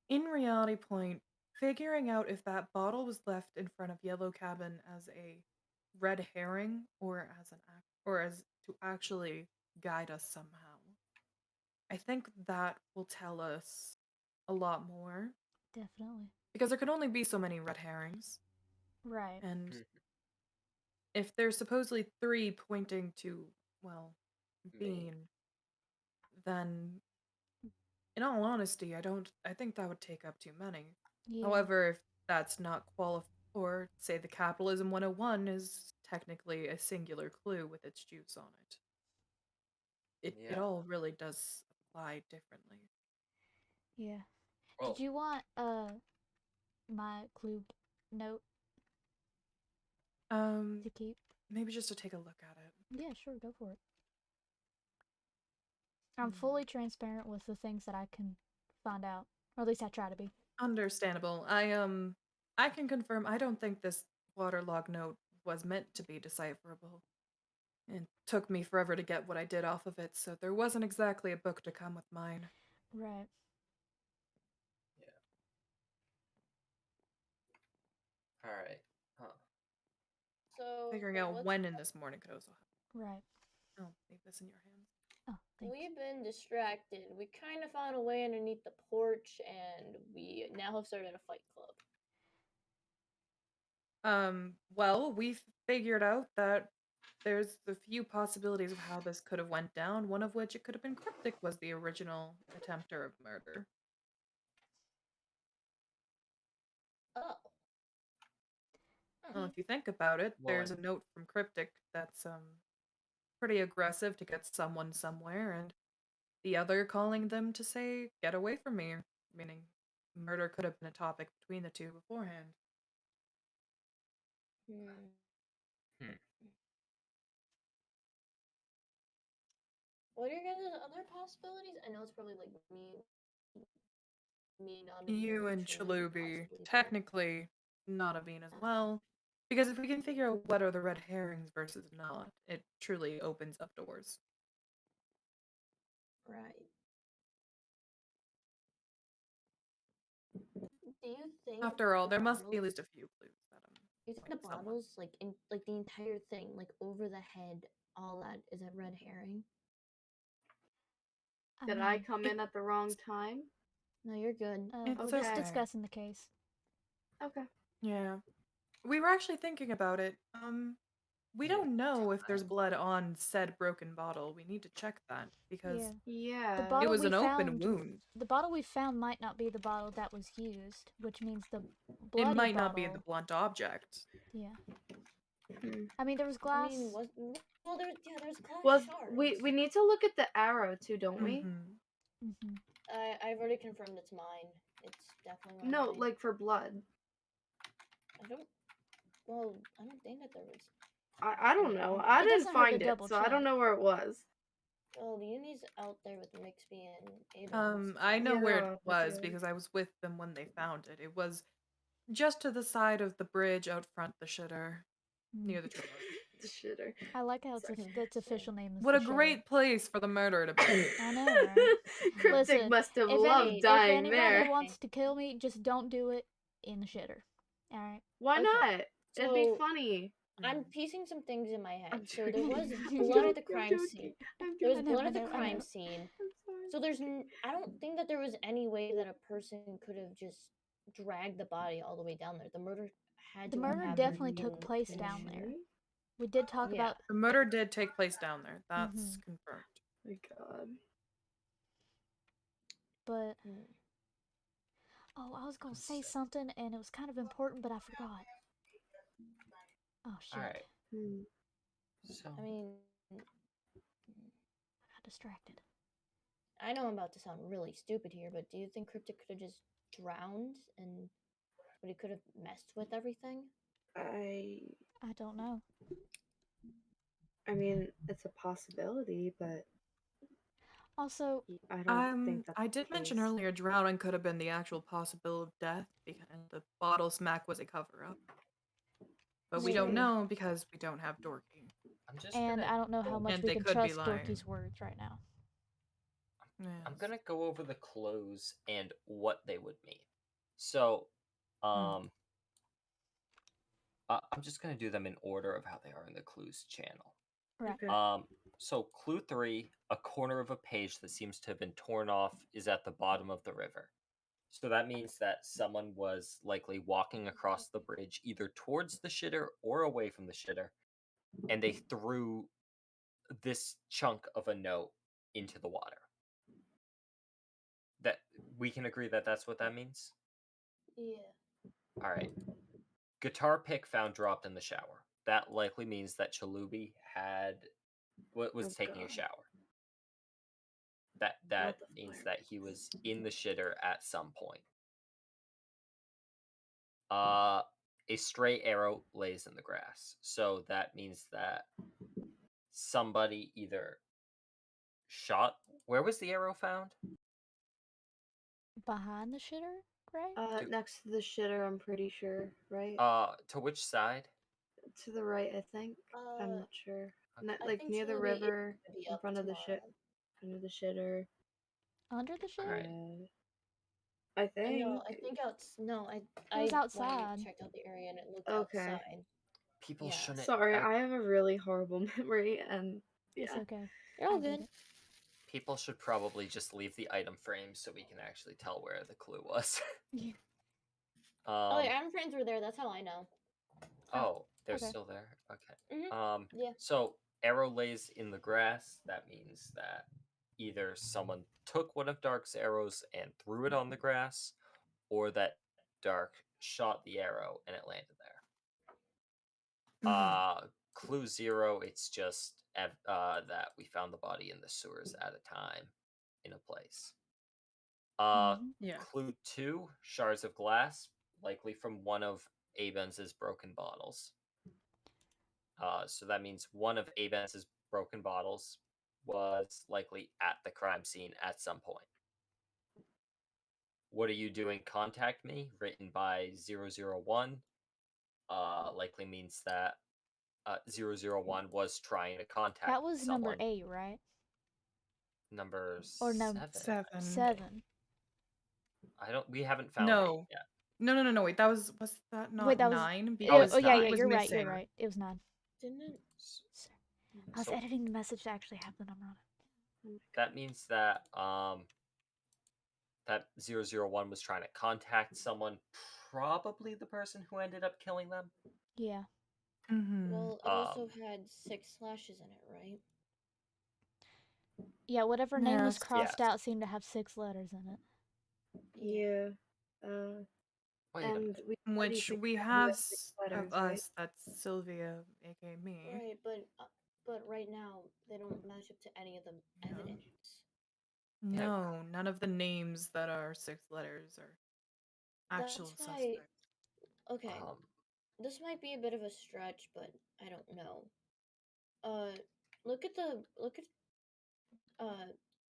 In reality point, figuring out if that bottle was left in front of Yellow Cabin as a red herring or as to actually guide us somehow. I think that will tell us a lot more Definitely. because there can only be so many red herrings. Right. And if there's supposedly 3 pointing to, well, Bean, then in all honesty, I think that would take up too many. Yeah. However, if that's not or say the Capitalism 101 is technically a singular clue with its juice on it. It Yeah. all really does apply differently. Yeah. Well, Did you want my clue note to keep? Maybe just to take a look at it. Yeah, sure, go for it. I'm fully transparent with the things that I can find out, or at least I try to be. Understandable. I can confirm I don't think this waterlog note was meant to be decipherable. It took me forever to get what I did off of it, so there wasn't exactly a book to come with mine. Right. yeah. All right. Huh. So Figuring out what's when in this morning could also help. Right. I'll leave this in your hands. Oh, thanks. We've been distracted. We kind of found a way underneath the porch, and we now have started a fight club. Well, we've figured out that there's a few possibilities of how this could have went down, one of which it could have been Cryptic was the original attempter of murder. Oh. Well, if you think about it, Well, there's a note from Cryptic that's pretty aggressive to get someone somewhere, and the other calling them to say, "Get away from me," meaning murder could have been a topic between the two beforehand. Hmm. What are your guys' other possibilities? I know it's probably like me, not You and Chalubi, technically not a bean as well. Because if we can figure out what are the red herrings versus not, it truly opens up doors. Right. Do you think After all, the there must be at bottles- least a few clues that you think the point someone. bottles, like in like the entire thing, like over the head, all that is a red herring? Did I come in at the wrong time? No, you're good. It's We're just okay. discussing the case. Okay. Yeah. We were actually thinking about it. We Either don't know if there's time. blood on said broken bottle. We need to check that because Yeah. Yeah. The it bottle was we an open found, wound. the bottle we found might not be the bottle that was used, which means the It bloody might bottle. not be the blunt object. Yeah. Hmm. I mean, there was I glass. mean, well, there's glass Was shards. we need to look at the arrow too, don't we? Mm-hmm. I've already confirmed it's mine. It's definitely No, mine. like for blood. I don't. Well, I don't think that there was. I don't know. It I didn't doesn't hurt to find it, double so I don't check. know where it was. Well, the Uni's out there with Mixby and Abrams. I know where Yeah, it was yeah. because I was with them when they found it. It was just to the side of the bridge out front the shitter, near the trail. The shitter. I like how its official name is What the a Shitter. great place for the murder to be. I know, right? Cryptic Listen, must have if loved any- dying anybody there. wants to kill me, just don't do it in the shitter. All right. Why Okay, not? It'd be so- funny. I'm piecing some things in my head. I'm So there joking. was I'm blood at joking, the I'm crime joking, scene. I'm There was joking. blood at the I know. crime scene. I'm sorry. So I don't think that there was any way that a person could have just dragged the body all the way down there. The murder had The to have murder happened definitely took in- place down there. We did talk Yeah. about. The murder did take place down there. That's confirmed. My God. But Hmm. oh, I was gonna say something and it was kind of important, but I forgot. Oh shit! All right. Hmm. So I mean, I got distracted. I know I'm about to sound really stupid here, but do you think Cryptic could have just drowned and but he could have messed with everything? I don't know. mean, it's a possibility, but Also, I don't think that's I the did mention case. earlier drowning could have been the actual possibility of death because the bottle smack was a cover up. But we don't Maybe. know because we don't have Dorky. I'm just and gonna I don't know how go- much And we they can could be trust lying. Dorky's words right now. I'm Yes. gonna go over the clues and what they would mean. So, I'm just gonna do them in order of how they are in the clues channel. Right. Okay. So clue 3, a corner of a page that seems to have been torn off is at the bottom of the river. So that means that someone was likely walking across the bridge either towards the shitter or away from the shitter, and they threw this chunk of a note into the water. That we can agree that that's what that means? Yeah. All right. Guitar pick found dropped in the shower. That likely means that Chalubi was Oh, taking a God. shower. That What the means fuck? that he was in the shitter at some point. A stray arrow lays in the grass. So that means that somebody either shot. Where was the arrow found? Behind the shitter, right? Next to the shitter, I'm pretty sure, right? To which side? To the right, I think. I'm not sure. Okay. I Like think near the Chalubi is river, gonna be in up front of the shit, tomorrow. under the shitter. Under the shitter? Alright. I think. No, I think I It was went outside. and checked out the area and it looked Okay. outside. People Yeah. shouldn't. Sorry, I have a really horrible memory, and It's yeah. okay. You're all I get good. it. People should probably just leave the item frame so we can actually tell where the clue was. Yeah. Oh, yeah, iron frames were there. That's how I know. Oh, they're okay. still there? Okay. Mhm. Yeah. So arrow lays in the grass. That means that either someone took one of Dark's arrows and threw it on the grass, or that Dark shot the arrow and it landed there. Clue 0, it's just that we found the body in the sewers at a time in a place. Yeah. Clue 2, shards of glass, likely from one of Abens's broken bottles. So that means one of Abens's broken bottles was likely at the crime scene at some point. What are you doing? Contact me, written by 001. Likely means that 001 was trying to contact That was someone. number 8, right? Number Or no, 7. 7. We haven't found No. 8 yet. No. Wait, was that not Wait, that was 9? Oh, Because yeah, nine. yeah, was you're right. missing. You're right. It was 9. Didn't it? I was So- editing the message to actually have the number on it. That means that that 001 was trying to contact someone, probably the person who ended up killing them. Yeah. Mm-hmm. Well, it also had 6 slashes in it, right? Yeah, whatever name was Yes. crossed Yes. out seemed to have 6 letters in it. Yeah. Wait a And minute. we already Which figured we out who have has 6 letters, of right? us. That's Sylvia, aka me. Right, but right now they don't match up to any of the Yeah. evidence. No, none of the names that are 6 letters are actual That's why. suspects. Okay, this might be a bit of a stretch, but I don't know. Look at it's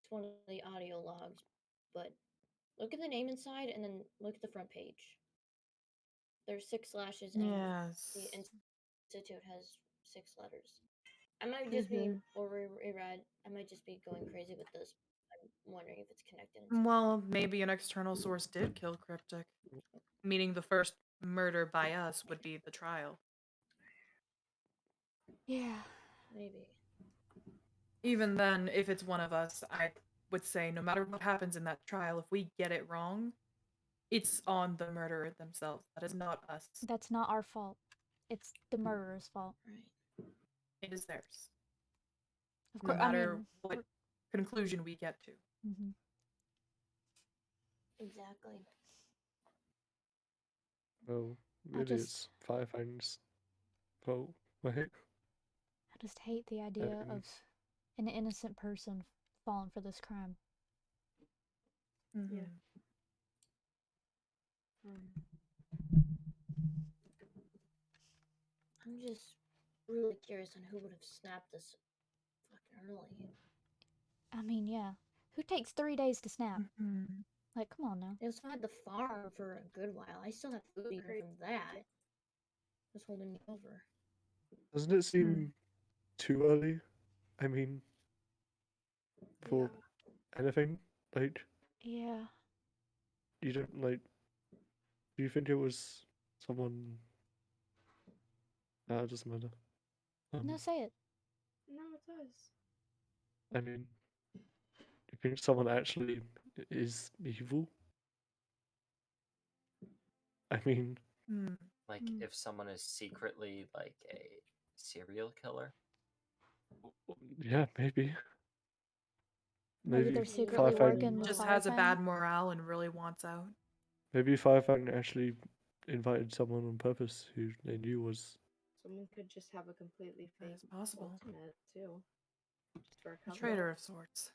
one of the audio logs, but look at the name inside and then look at the front page. There's 6 slashes and Yes. the institute has 6 letters. I might just be reread. I might just be going crazy with this. I'm wondering if it's connected. Well, maybe an external source did kill Cryptic, meaning the first murder by us would be the trial. Yeah. Maybe. Even then, if it's one of us, I would say no matter what happens in that trial, if we get it wrong, it's on the murderer themselves. That is not us. That's not our fault. It's the murderer's fault. Right. It is theirs. Of No course, matter what conclusion we get to. Mhm. Exactly. Well, I really, just- it's Firefang's fault, right? I just hate the idea of an innocent person falling for this crime. Mm-hmm. Yeah. I'm just really curious on who would have snapped this fucking early. I mean, yeah. Who takes 3 days to snap? Mm-hmm. Like, come on now. They also had the farm for a good while. I still have food even from that. It's holding me over. Doesn't it seem too early? I mean, for anything? Like, Yeah. you don't, like, do you think it was someone... it doesn't matter. No, say it. No, it does. I mean, do you think someone actually is evil? I mean... Like, if someone is secretly, like, a serial killer? Yeah, maybe. Maybe they're secretly Firefang working with just has a Firefang. bad morale and really wants out. Maybe Firefang actually invited someone on purpose who they knew was... Someone could just have a completely That fake is possible. ultimate too. Just for a A cover. traitor of sorts.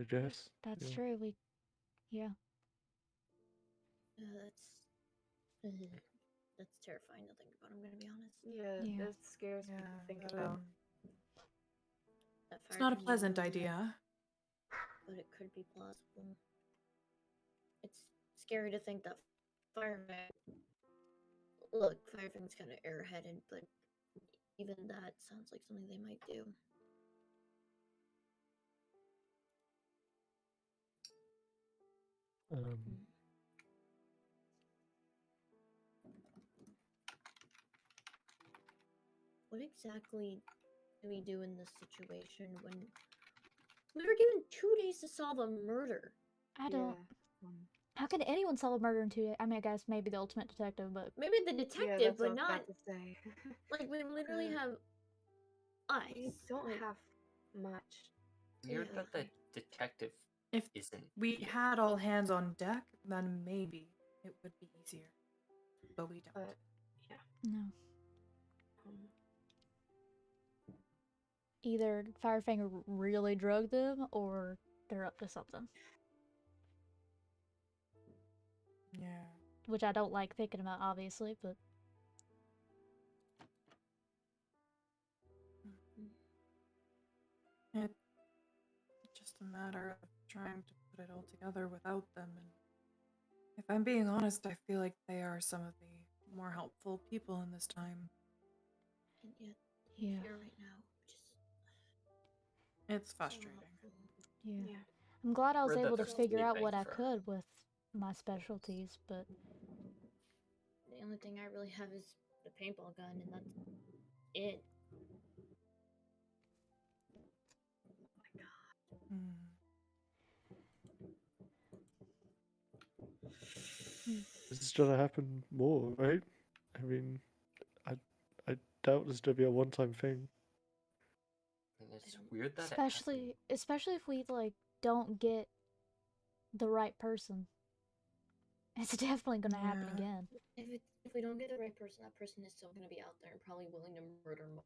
I guess. That's yeah. true. Yeah. That's terrifying to think about. I'm gonna be honest. Yeah, it scares me to think about. It's not a pleasant idea. But it could be plausible. It's scary to think that Firefang. Look, Firefang's kind of airheaded, but even that sounds like something they might do. What exactly do we do in this situation when we were given 2 days to solve a murder? I don't. How can anyone solve a murder in 2 days? I mean, I guess maybe the ultimate detective, but maybe the detective, but not. To say. Like we literally have us. We don't have much. Weird that the detective If isn't. we had all hands on deck, then maybe it would be easier. But we don't. no. Either Firefang really drugged them, or they're up to something. Yeah. Which I don't like thinking about, obviously, but It's just a matter of trying to put it all together without them. And if I'm being honest, I feel like they are some of the more helpful people in this time. And yet, yeah. here right now, just It's frustrating. Yeah. I'm glad I was Weird that able to they're figure out what I sleeping for- could with my specialties, but the only thing I really have is the paintball gun, and that's it. This is gonna happen more, right? I mean, doubt this to be a one-time thing. And it's don't- weird that Especially if we like don't get the right person. It's definitely gonna happen Yeah. again. If we don't get the right person, that person is still gonna be out there and probably willing to murder more.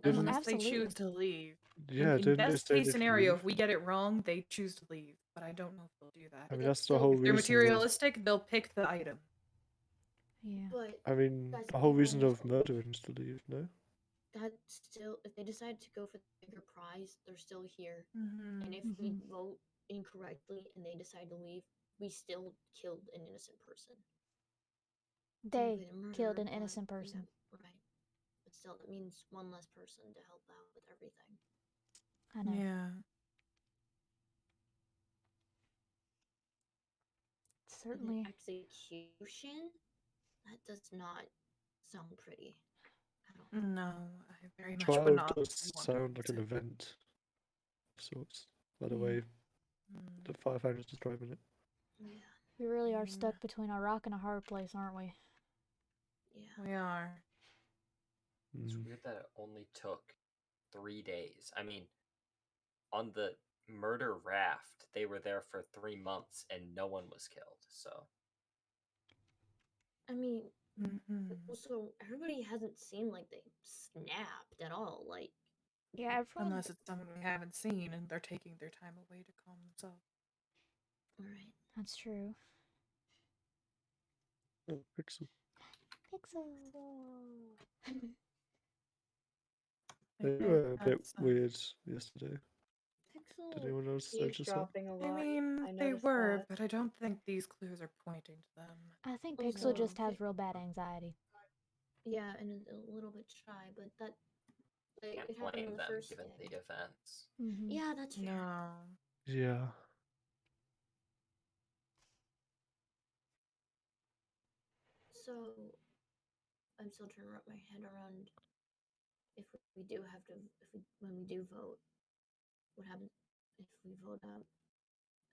Didn't- Unless they Absolutely. choose to leave. Yeah, in didn't they best say case they could scenario, leave? if we get it wrong, they choose to leave. But I don't know if they'll do that. I mean, But that's the still- whole If they're reason of. materialistic, they'll pick the item. Yeah. But I mean, guys, the whole people reason of know- murdering is to leave, no? that's still, if they decide to go for the bigger prize, they're still here. Mm-hmm. And if we vote incorrectly and they decide to leave, we still killed an innocent person. They Technically, the killed murderer, an but innocent person. Yeah, right. But still, that means one less person to help out with everything. I know. Yeah. And then Certainly. execution? That does not sound pretty at all. No, I very much Trial would not does want sound like to. an event of sorts. By the Yeah. way, Mm. the firefighter's describing it. Yeah, We really are Yeah. stuck between a rock and a hard place, aren't we? yeah. We are. It's Mm. weird that it only took 3 days. I mean, on the murder raft, they were there for 3 months and no one was killed. So I mean, Mm-hmm. also, everybody hasn't seemed like they snapped at all. Like, Yeah, everyone. Unless it's someone we haven't seen and they're taking their time away to calm themselves. alright. That's true. Oh, Pixel. Pixel. They Okay, were a bit that's, weird yesterday. Pixel. Did anyone else He's notice that? dropping a I lot. mean, I they noticed were, that. but I don't think these clues are pointing to them. I think Also, Pixel just has Pi- real bad anxiety. Yeah, and a little bit shy, but that. Like, can't it happened blame on the them first given day. the events. Mm-hmm. Yeah, that's fair. No. Yeah. So, I'm still trying to wrap my head around if we do have to, when we do vote, what happens if we vote out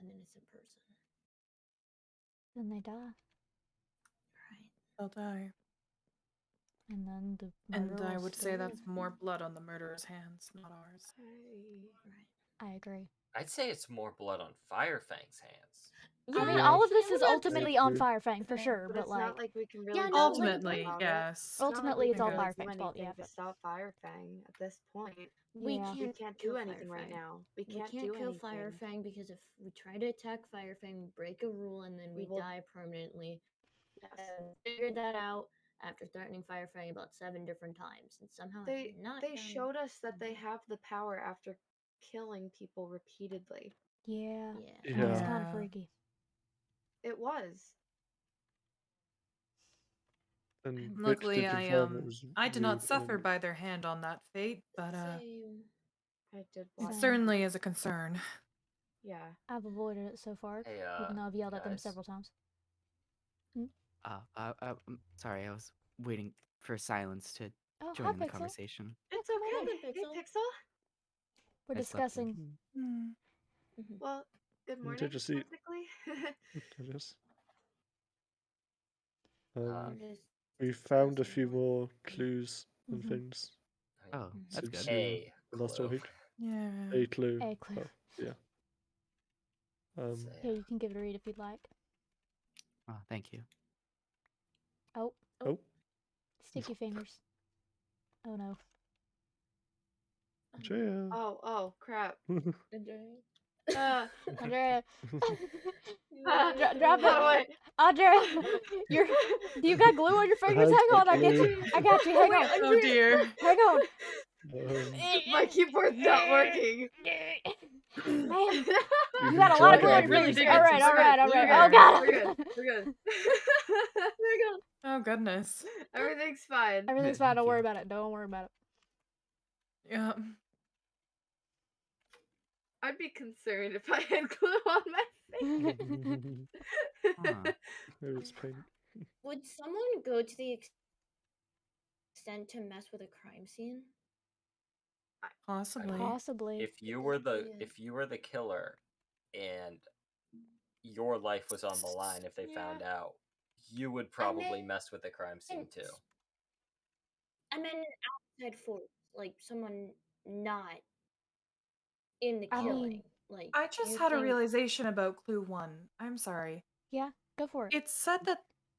an innocent person? Then they die, Right. They'll die. and then the And murderer I will would still say live. that's more blood on the murderer's hands, not ours. Right. I agree. I'd say it's more blood on Firefang's hands. I mean, Yeah. all of this yeah, is that's- ultimately on agree. Firefang for But sure, But but it's like, not like we can really Yeah, do no, anything Ultimately, about it. yes. It's not like ultimately we it's all can really do Firefang's fault. Yeah. anything to stop Firefang at this point. we Yeah. can't, We can't kill do anything right Firefang. now. We We can't can't do kill anything. Firefang because if we try to attack Firefang, we break a rule and then We we will- die permanently. Yes. Figured that out after threatening Firefang about 7 different times, and somehow They I've not they done showed us that they something. have the power after killing people repeatedly. Yeah. Yeah. It's Yeah. kind of Yeah. freaky. It was. And Vix Luckily, did confirm it was I did not you suffer and- by their hand on that fate, but Same. I did it watch. Same. certainly is a concern. Yeah. I've avoided it so far, Hey, even though I've yelled at them guys. several times. Sorry, I was waiting for silence to Oh, join hi, in the Pixel. conversation. It's come on okay. in, Hey, Pixel. Pixel. We're I slept in. discussing. Hmm. Well, good You morning. take a seat. Technically. I guess. Uh, We found a discussing few what? more clues and Mhm. things Oh, that's since good. you A last clue. week. Yeah. A clue. A clue. Oh, yeah. So, Here, you can give it a read if you'd like. Oh, thank you. Oh, Oh. sticky fingers. Oh no. Andrea. Oh, crap. Andrea. Andrea. Drop Drop it. away. Andrea, you got glue on your fingers? Hang on, I get you. I got you. Hang on. Oh dear. Hang on. My keyboard's not working. Man, You you got a lot of glue on your really fingers. dig All into right, this. all right, all We're right. good, Oh god. We're good. We're good. We're good. Oh goodness. Everything's fine. Everything's fine. Don't Thank worry you. about it. Don't worry about it. Yeah. I'd be concerned if I had glue on my face. Huh. It was paint. Would someone go to the extent to mess with a crime scene? Possibly. Possibly. if you were the Yeah. if you were the killer and your life was on the line if they found out, you would probably mess with the crime scene too. I meant an outside force, like someone not in the I killing. mean, Like, I do just you had a think realization about clue 1. I'm sorry. yeah, go for it. It said that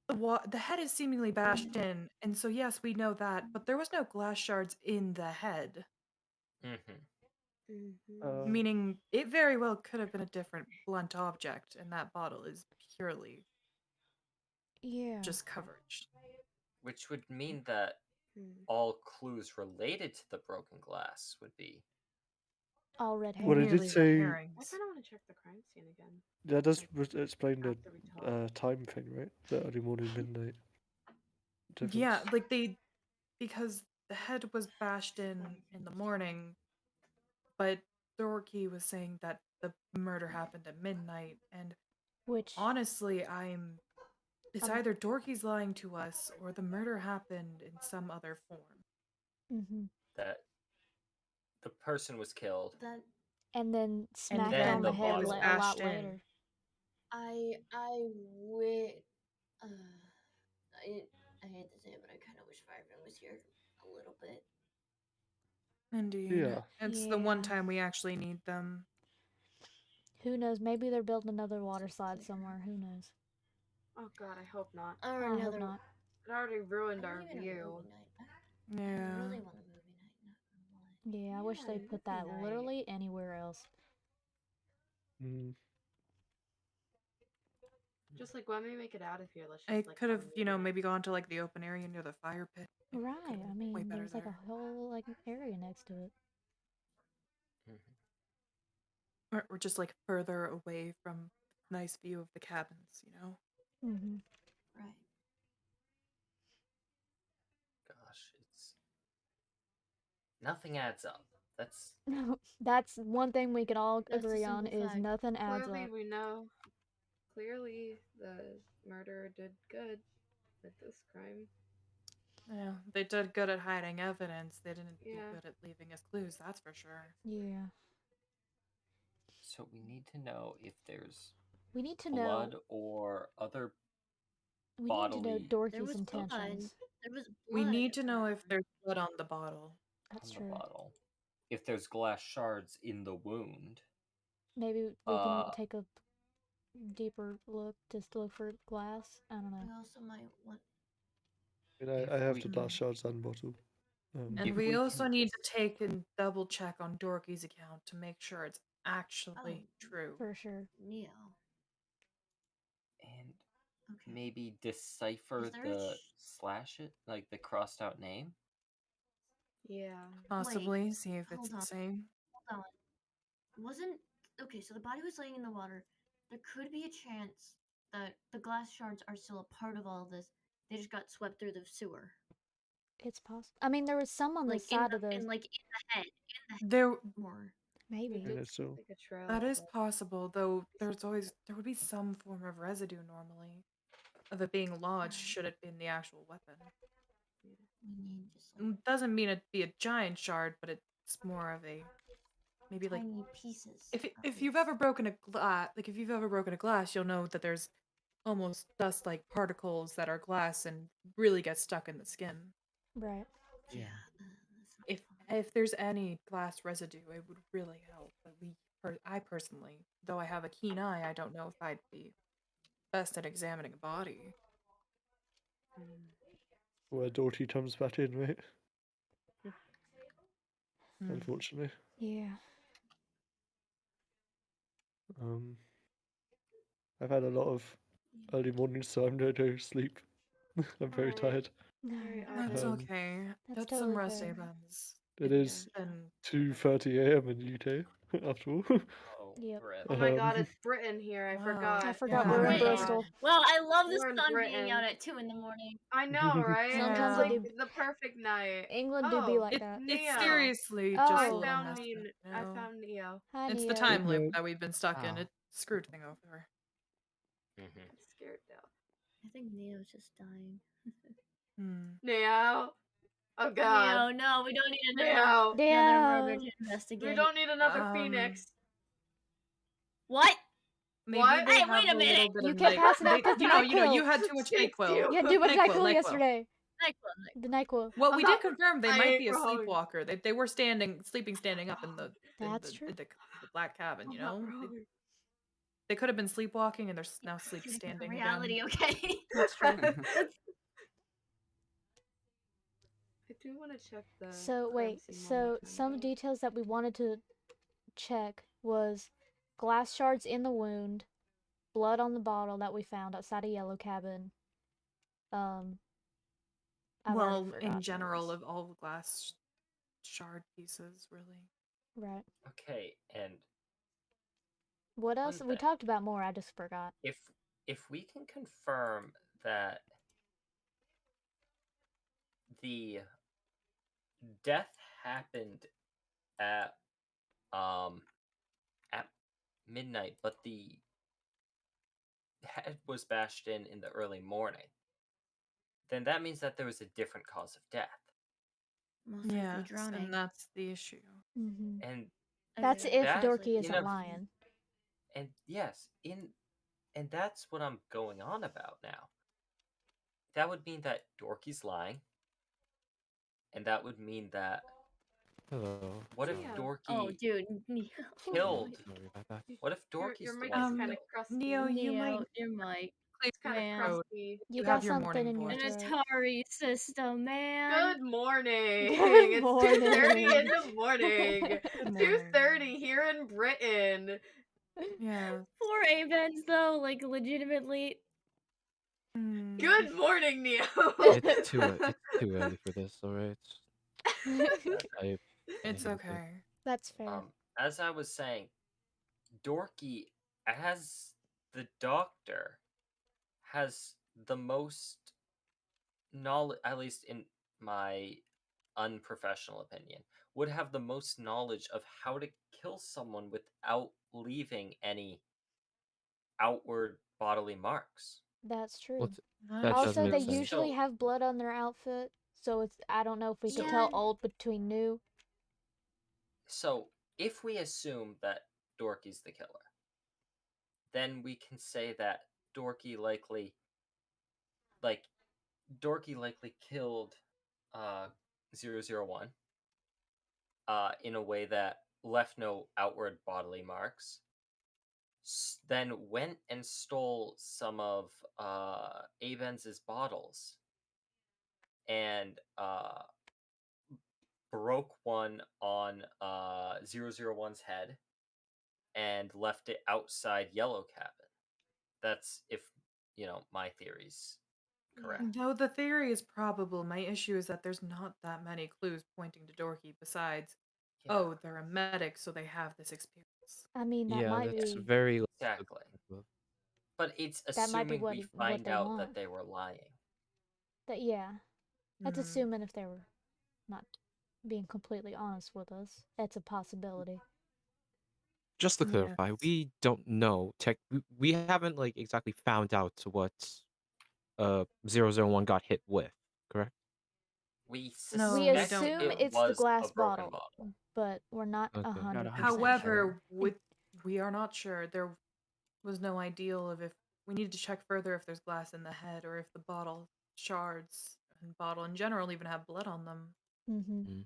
the head is seemingly bashed in, and so yes, we know that, but there was no glass shards in the head, Mm-hmm. meaning it very well could have been a different blunt object, and that bottle is purely Yeah. just coverage. Which would mean that all clues related to the broken glass would be. All red Well, herring. it did Merely red say I herrings. kind of want to check the crime scene again. that does Like, explain the after we talk. time thing, right? The early morning, midnight difference. Yeah, like because the head was bashed in the morning, but Dorky was saying that the murder happened at midnight, and Which honestly, it's Um, either Dorky's lying to us or the murder happened in some other form. mhm. That the person was killed. that And then And smacked then on the the head body was a bashed lot in. later. I wi- I hate to say it, but I kind of wish Fireman was here a little bit. Indeed. Yeah. It's the one Yeah. time we actually need them. Who knows? Maybe they're building another water slide somewhere. Who knows? Oh god, I hope not. Or I hope another. not. It already ruined I our want even a view. movie night. I Yeah. really want a movie night. Not gonna lie. Yeah, I wish Yeah, they put that movie night. literally anywhere else. Mm. Just like when we make it out of here, let's I just like could have have, a movie night. maybe gone to like the open area near the fire pit. It Right. could've I been way mean, better there's like a there. whole like area next to it. Mm-hmm. Or just like further away from nice view of the cabins, Mm-hmm. Right. Gosh, it's nothing adds up. That's That's one thing we can all That's a agree on simple is fact. nothing adds Clearly, up. we know. Clearly, the murderer did good with this crime. Yeah, they did good at hiding evidence. They didn't do Yeah. good at leaving us clues, that's for sure. Yeah. so we need to know if there's We need to blood know. or other We need to know bodily There Dorky's was blood. intentions. There was We blood. need to know if there's blood on the bottle. That's on true. the bottle. If there's glass shards in the wound. Maybe we can take a deeper look, just look for glass. I don't know. We also might want. I have we the can- glass shards and bottle. And If we we also can need just- to take and double check on Dorky's account to make sure it's actually true. For sure. Neo. and Okay. maybe decipher Is there a the slash it, like the crossed out name. Yeah. Possibly see if it's hold the on. same. Hold on. Wasn't okay? So the body was laying in the water. There could be a chance that the glass shards are still a part of all of this. They just got swept through the sewer. It's possible. I mean, there was some on the side of the. in the head. There More. Maybe. And it's so Like a trail. That is but- possible, though there would be some form of residue normally of it being lodged should it be in the actual weapon. We need just like It doesn't mean it'd be a giant shard, but it's more of a maybe like tiny pieces. if you've ever broken a glass, like if you've ever broken a glass, you'll know that there's almost dust-like particles that are glass and really get stuck in the skin. Right. Yeah. If there's any glass residue, it would really help. But I personally, though I have a keen eye, I don't know if I'd be best at examining a body. where Doughty comes back in, right? Hmm. Unfortunately. Yeah. I've had a lot of early mornings, so I'm gonna go sleep. I'm very Alright. tired. Alright, That's Um, okay. That's That's some totally rest, fair. Evans. It is And 2:30 a.m. in UK, after all. Oh, Yep. rip. Oh my god, Um, it's Britain here. I Wow. forgot. I forgot Yeah. we're Oh in my Bristol. God. Well, I love the We're in sun Britain. being out at 2 in the morning. I know, right? Sometimes It's it like do- the perfect night. England do be Oh, like that. It's Neo. seriously Oh. just I a little found messed me. up, I found Neo. Hi, It's Neo. the time Good loop night. that we've been stuck in. Oh. It screwed thing over. Mm-hmm. I'm scared now. I think Neo's just dying. Neo. Oh god. Neo, no, we don't need another murder Damn. to investigate. We don't need another Phoenix. What? Maybe What? they Hey, have wait a a minute! little bit You of kept Nyquil. passing out 'cause the you NyQuil. had too much Jinxed NyQuil. you. You had too much NyQuil, NyQuil yesterday. The NyQuil. Well, I'm we not did confirm they I might ain't be a wrong. sleepwalker. They were sleeping standing up in the That's true. the black cabin. You I'm not know, wrong. they could have been sleepwalking and they're now sleep Crazy for standing again. reality, okay? That's true. I do want to check the. So crime wait, scene one more so time, some though. details that we wanted to check was glass shards in the wound, blood on the bottle that we found outside a yellow cabin. I've already Well, forgotten in what general, else. of all the glass shard pieces, really. Right. Okay, and What one else? We thing. talked about more. I just forgot. If we can confirm that the death happened at um at midnight, but the head was bashed in the early morning, then that means that there was a different cause of death. Most likely Yes, drowning. and that's the issue. Mm-hmm. And That's Everyone if that Dorky in isn't a lying. and yes, and that's what I'm going on about now. That would mean that Dorky's lying, and that would mean that Hello. what if Yeah. Dorky Oh, dude. killed? Sorry about that. What if Your Dorky's the mic one is who kind of killed? crusty. Neo, you might Your mic. clear It's kind of Man. crusty. You You got have your something morning in your An voice. throat. Atari system, man. Good morning. Good It's 2:30 in morning. the morning. Good morning. 2:30 here in Britain. Yeah. Poor Avens, though, like, legitimately. Mm. Good morning, Neo. It's too early for this, alright? I It's hate it. okay. That's fair. As I was saying, Dorky, as the doctor, has the most knowledge, at least in my unprofessional opinion, would have the most knowledge of how to kill someone without leaving any outward bodily marks. That's true. Well, that That's does Also, make they sense. usually So- have blood on their outfit, so it's I don't know if we could Yeah. tell old between new. So, if we assume that Dorky's the killer, then we can say that Dorky likely killed 001 in a way that left no outward bodily marks, then went and stole some of Avens's bottles and broke one on 001's head and left it outside Yellow Cabin. That's if, my theory's correct. Though the theory is probable, my issue is that there's not that many clues pointing to Dorky besides, Yeah, oh, they're a medic, so they have this experience. I mean, that Yeah, might that's be very exactly. But it's that might be assuming what we what find they out want. that they were lying. That yeah, that's Mm. assuming if they were not being completely honest with us. That's a possibility. Just to clarify, Yes. we don't know. We haven't like exactly found out what 001 got hit with, correct? We No, We we don't suspect assume know. it it's the was glass a broken bottle, bottle. but we're not Okay. Not 100% 100% sure. However, we are not sure. There was no ideal of if we needed to check further if there's glass in the head or if the bottle shards and bottle in general even have blood on them. Mm-hmm.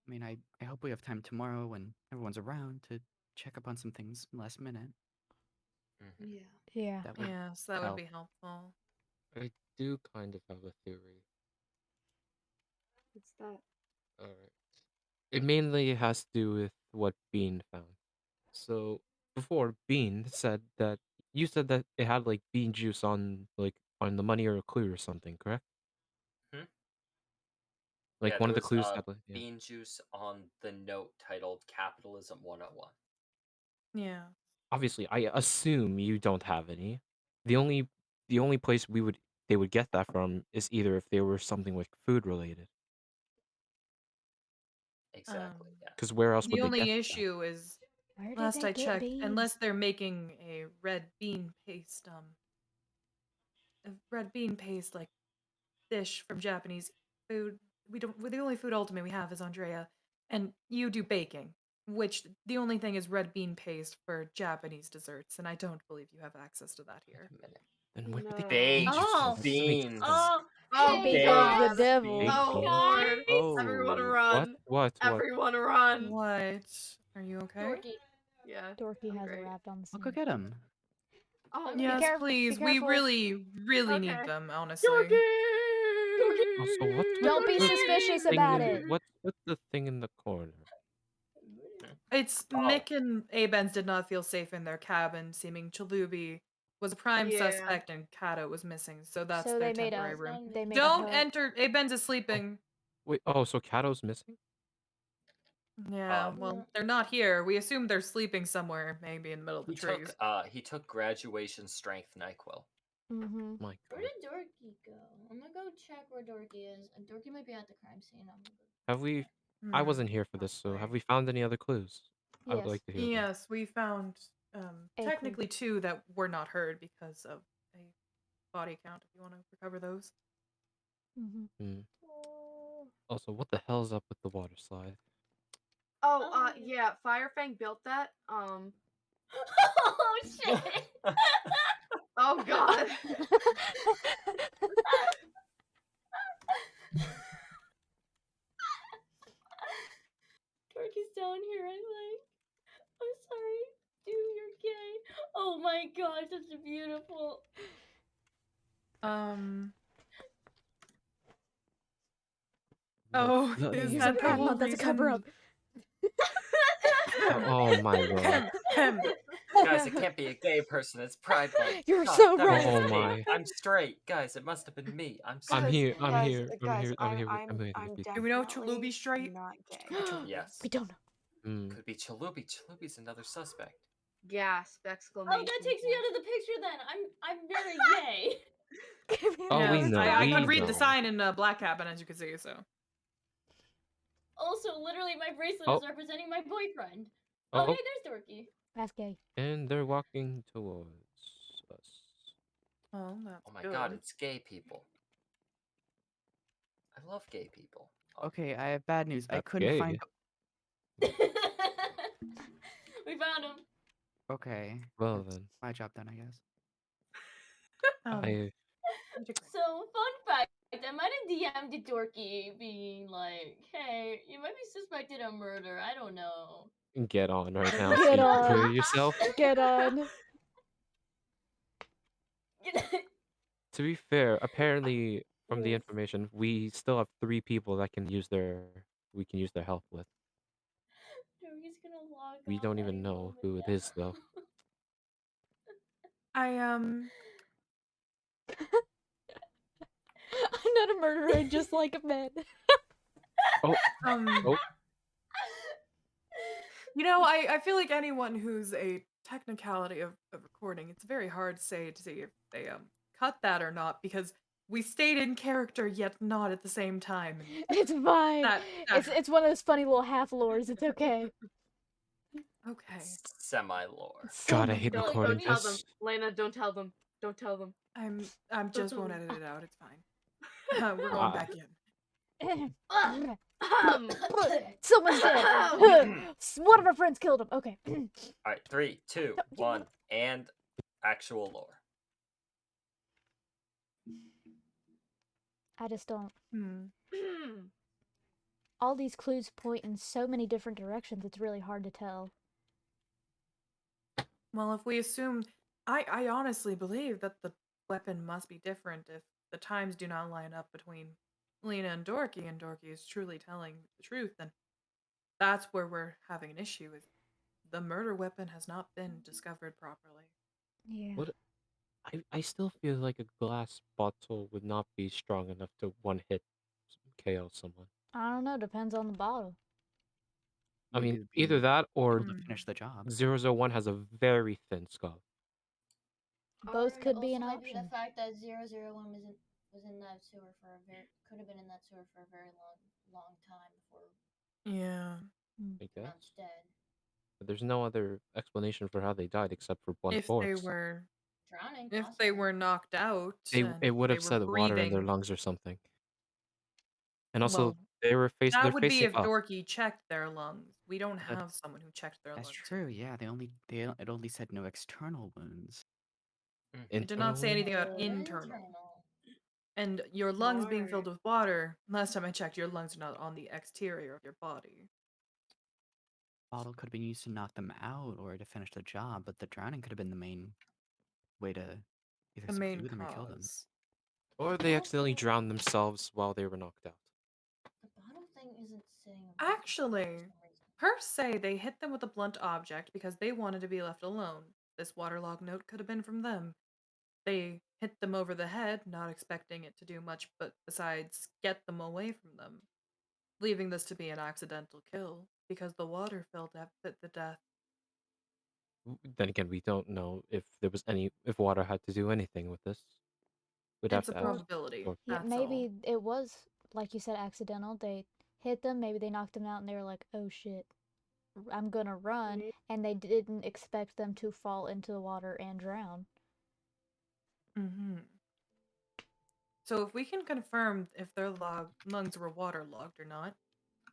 I mean, I hope we have time tomorrow when everyone's around to check up on some things last minute. Mhm. Yeah. Yeah. That would Yes, that would help. be helpful. I do kind of have a theory. What's that? Alright. It mainly has to do with what Bean found. So before Bean said that you said that it had like bean juice on the money or a clue or something, correct? Hmm? Like Yeah, one there of the was clues had like bean juice on the note titled Capitalism 101. Yeah. Obviously, I assume you don't have any. The only place they would get that from is either if they were something like food related. Exactly, yeah. Because where else The would they only get that? issue is Where did last they I get checked, beans? unless they're making a red bean paste like dish from Japanese food. The only food ultimate we have is Andrea, and you do baking, which the only thing is red bean paste for Japanese desserts, and I don't believe you have access to that Wait here. a minute. Then what did they No. feed you so? Oh, That doesn't make Beans. sense. oh, Oh, hey because the guys! Beans. devil. Baked Oh, beans? Lord. Oh, Everyone What? run. What? Everyone run. What? Are you okay? Dorky. Yeah. Dorky I'm has great. arrived on the I'll scene. go get him. Oh, Okay. Yes, Be please. We careful. really, really need Okay. them, honestly. Dorky! Also, what's with Don't be the suspicious thing about in, it. what's with the thing in the corner? It's Oh. Mick and Abens did not feel safe in their cabin, seeming Chalubi was a prime Yeah. suspect and Kato was missing, so that's So their they made temporary a room. they made Don't a hut. enter. Abens is sleeping. Wait, oh, so Kato's missing? Yeah, well, Yeah. they're not here. We assume they're sleeping somewhere, maybe in the middle of the He trees. took graduation strength NyQuil. Mm-hmm. My Where god. did Dorky go? I'm gonna go check where Dorky is. Dorky might be at the crime scene. I'm gonna go. Have we... I wasn't here for this, so have possibly. we found any other clues? I would Yes. like to hear them. Yes, we found A clue. technically 2 that were not heard because of a body count, if you want to recover those. Mm-hmm. Hmm. Also, what the hell's up with the water slide? Oh, Oh, yeah. Firefang built that. Oh shit! Oh God. Dorky's down here. I'm sorry, dude. You're gay. Oh my gosh, that's beautiful. Oh, The- is Here's that a the crap whole month. That's a cover up. Oh my god. Guys, it can't be a gay person. It's Pride Month. You're God, so that right. was Oh me. my. I'm straight, guys. It must have been me. I'm I'm sorry. here, I'm guys, here, I'm guys, here, I'm here, I'm here I'm with you. Do we know definitely Chalubi straight? not gay. Yes. We don't know. Hmm. Could be Chalubi. Chalubi's another suspect. Gasp! Oh, Exclamation that takes me point. out of the picture. Then I'm very gay. Oh, we Yes, know, I we could read know. the sign in Black Cabin, as you can see, so. Also, literally, my bracelet Oh. is representing my boyfriend. Oh, Oh, hey, there's Dorky. That's gay. and they're walking towards us. Oh, that's Oh my good. god, it's gay people. I love gay people. Oh, Okay, I have bad news. I That's couldn't gay. find. We found him. Okay. Well that's then. my job done, I guess. I... So, fun fact, I might have DM'd Dorky being like, hey, you might be suspected of murder. I don't know. Get on right now, Get so you on. clear yourself. Get on. To be fair, apparently from the Yes. information, we still have 3 people that can use we can use their help with. Dorky's gonna log We off don't even any know moment who it now. is though. I'm not a murderer, just like a man. Oh, Oh. You know, I feel like anyone who's a technicality of recording, it's very hard to say to see if they cut that or not, because we stayed in character yet not at the same time. It's fine. That It's one of those funny little half lores. It's okay. okay. Semi-lore. God, I hate Don't recording tell them, this. Lena. Don't tell them. Don't tell them. I'm just won't edit it out. It's fine. We're going Ah. back in. Someone's dead. One of our friends killed him. Okay. Alright, 3, 2, 1, and actual lore. I just don't. Hmm. All these clues point in so many different directions, it's really hard to tell. Well, if we assume, I honestly believe that the weapon must be different if the times do not line up between Lena and Dorky is truly telling the truth, then that's where we're having an issue. Is the murder weapon has not been discovered properly. Yeah. What? I still feel like a glass bottle would not be strong enough to one hit KO someone. I don't know. Depends on the bottle. I Maybe mean, it'd be either that or able to finish the job. 001 has a very thin skull. Both Or could be an also might be option. the fact that 001 was in that sewer for could have been in that sewer for a very long time before Yeah. I guess. pronounced dead. But there's no other explanation for how they died except for blunt If force. they were Drowning. if possibly. they were knocked out, It and would they have were said water in their breathing, lungs or something. And also, well, they're that would be facing if up. Dorky checked their lungs. We don't That- have someone who checked their That's lungs. true. Yeah, it only said no external wounds. It did not say Internally? anything about internal. And your lungs being filled Smart. with water, last time I checked, your lungs are not on the exterior of your body. Bottle could have been used to knock them out or to finish the job, but the drowning could have been the main way to either The main subdue them or kill them. cause. Or they accidentally drowned themselves while they were knocked out. The bottle thing isn't saying. Actually, per se, they hit them with a blunt object because they wanted to be left alone. This waterlogged note could have been from them. They hit them over the head, not expecting it to do much but besides get them away from them, leaving this to be an accidental kill because the water filled the death. Then again, we don't know if if water had to do anything with this. We'd have It's a to ask. probability. Or- Yeah, That's maybe all. it was, like you said, accidental. They hit them, maybe they knocked them out, and they were like, oh shit, I'm gonna run. Maybe. And they didn't expect them to fall into the water and drown. Mm-hmm. So if we can confirm if their lungs were waterlogged or not,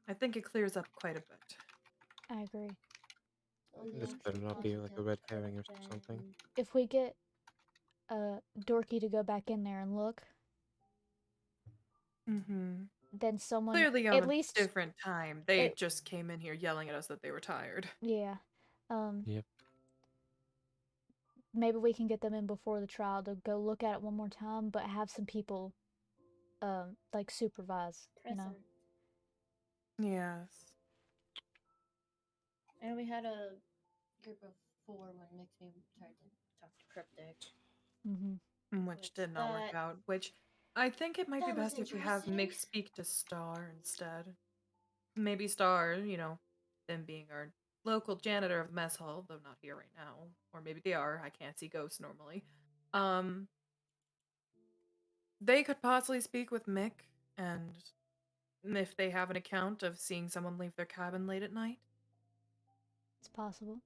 I think it clears up quite a bit. I agree. This better not be like a red herring or something. If we get Dorky to go back in there and look, Mm-hmm. then someone Clearly on at a least different time. They it- just came in here yelling at us that they were tired. yeah. Yep. Maybe we can get them in before the trial to go look at it one more time, but have some people like supervise, you know. Yes. And we had a group of 4 when Mixie tried to talk to Cryptic. Which did not work out. Which I think it might be That was best if we have interesting. Mick speak to Star instead. Maybe Star, them being our local janitor of mess hall, though not here right now. Or maybe they are. I can't see ghosts normally. They could possibly speak with Mick, and if they have an account of seeing someone leave their cabin late at night. It's possible.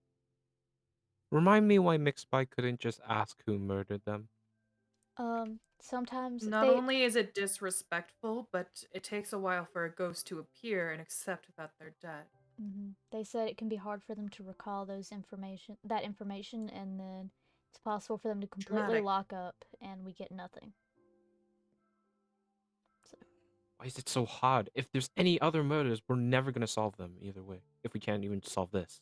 Remind me why Mixpy couldn't just ask who murdered them. Sometimes Not only is it disrespectful, but it takes a while for a ghost to appear and accept that they're dead. They said it can be hard for them to recall that information, and then it's possible for them to completely Traumatic. lock up, and we get nothing. So. Why is it so hard? If there's any other murders, we're never gonna solve them either way. If we can't even solve this.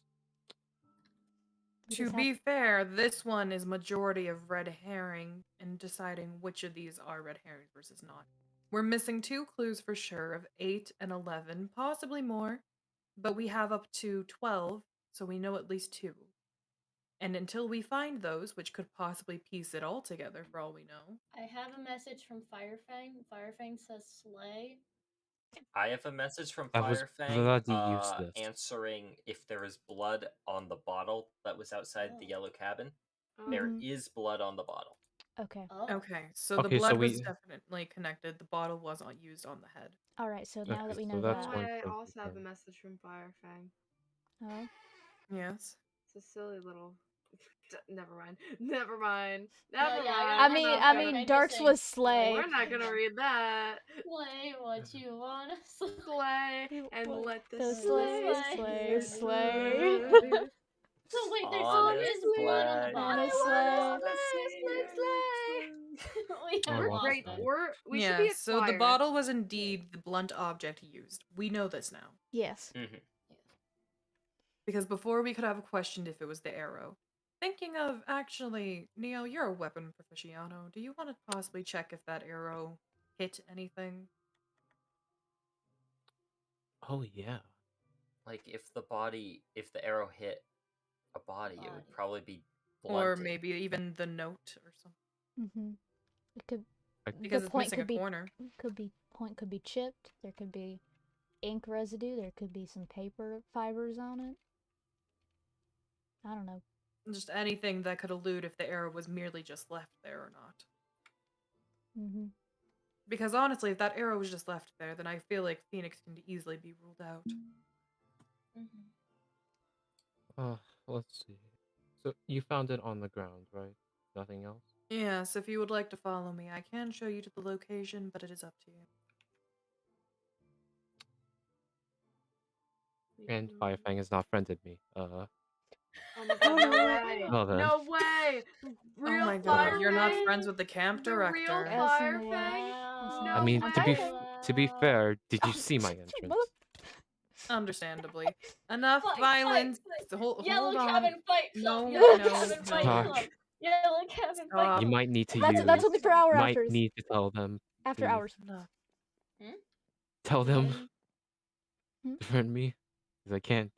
To be fair, this one is majority of red herring in deciding which of these are red herrings versus not. We're missing 2 clues for sure of 8 and 11, possibly more, but we have up to 12, so we know at least 2. And until we find those, which could possibly piece it all together for all we know. I have a message from Firefang. Firefang says slay. I have a message from That was Firefang bloody useless. answering if there is blood on the bottle that was outside the yellow cabin. There is blood on the bottle. Okay. Okay, so the blood was definitely connected. The bottle was not used on the head. All right, so now that we so know that's that. one I point also have a confirmed. message from Firefang. Oh. Yes. It's a silly little. Never mind. Never mind. No, Never yeah, mind. I mean, Darks was slay. We're not gonna read that. Slay what you wanna Slay and let the slay. So wait, there's Honest blood on the bottle. We have We're lost great. it. We should be So the bottle was indeed the blunt object used. We know this now. Yes. Because before we could have questioned if it was the arrow. Thinking of, actually, Neo, you're a weapon proficiano. Do you want to possibly check if that arrow hit anything? Oh yeah. Like if the arrow hit a body, it would probably be blunted. Or maybe even the note or something. It could because the it's point missing could a be corner. Point could be chipped. There could be ink residue. There could be some paper fibers on it. I don't know. Just anything that could allude if the arrow was merely just left there or not. Because honestly, if that arrow was just left there, then I feel like Phoenix can easily be ruled out. Let's see. So you found it on the ground, right? Nothing else? Yes, if you would like to follow me, I can show you to the location, but it is up to you. And Firefang has not friended me. Oh my god, no way. Well then. No way! Oh my fire god, you're not fang? friends with the camp The real director. fire SNL. fang? SNL. No I mean, I'm to be typing. to be fair, did you Oh, see my you entrance? mother- Understandably. Enough Fight, violence. fight. So hold Yellow on. cabin fight No, club. Yellow no, cabin fight no. club. Gosh, Yellow cabin fight Stop. you club. might need to That's only for hour might afters. need to tell them After to hours. Enough. tell them Hmm? to friend me, because I can't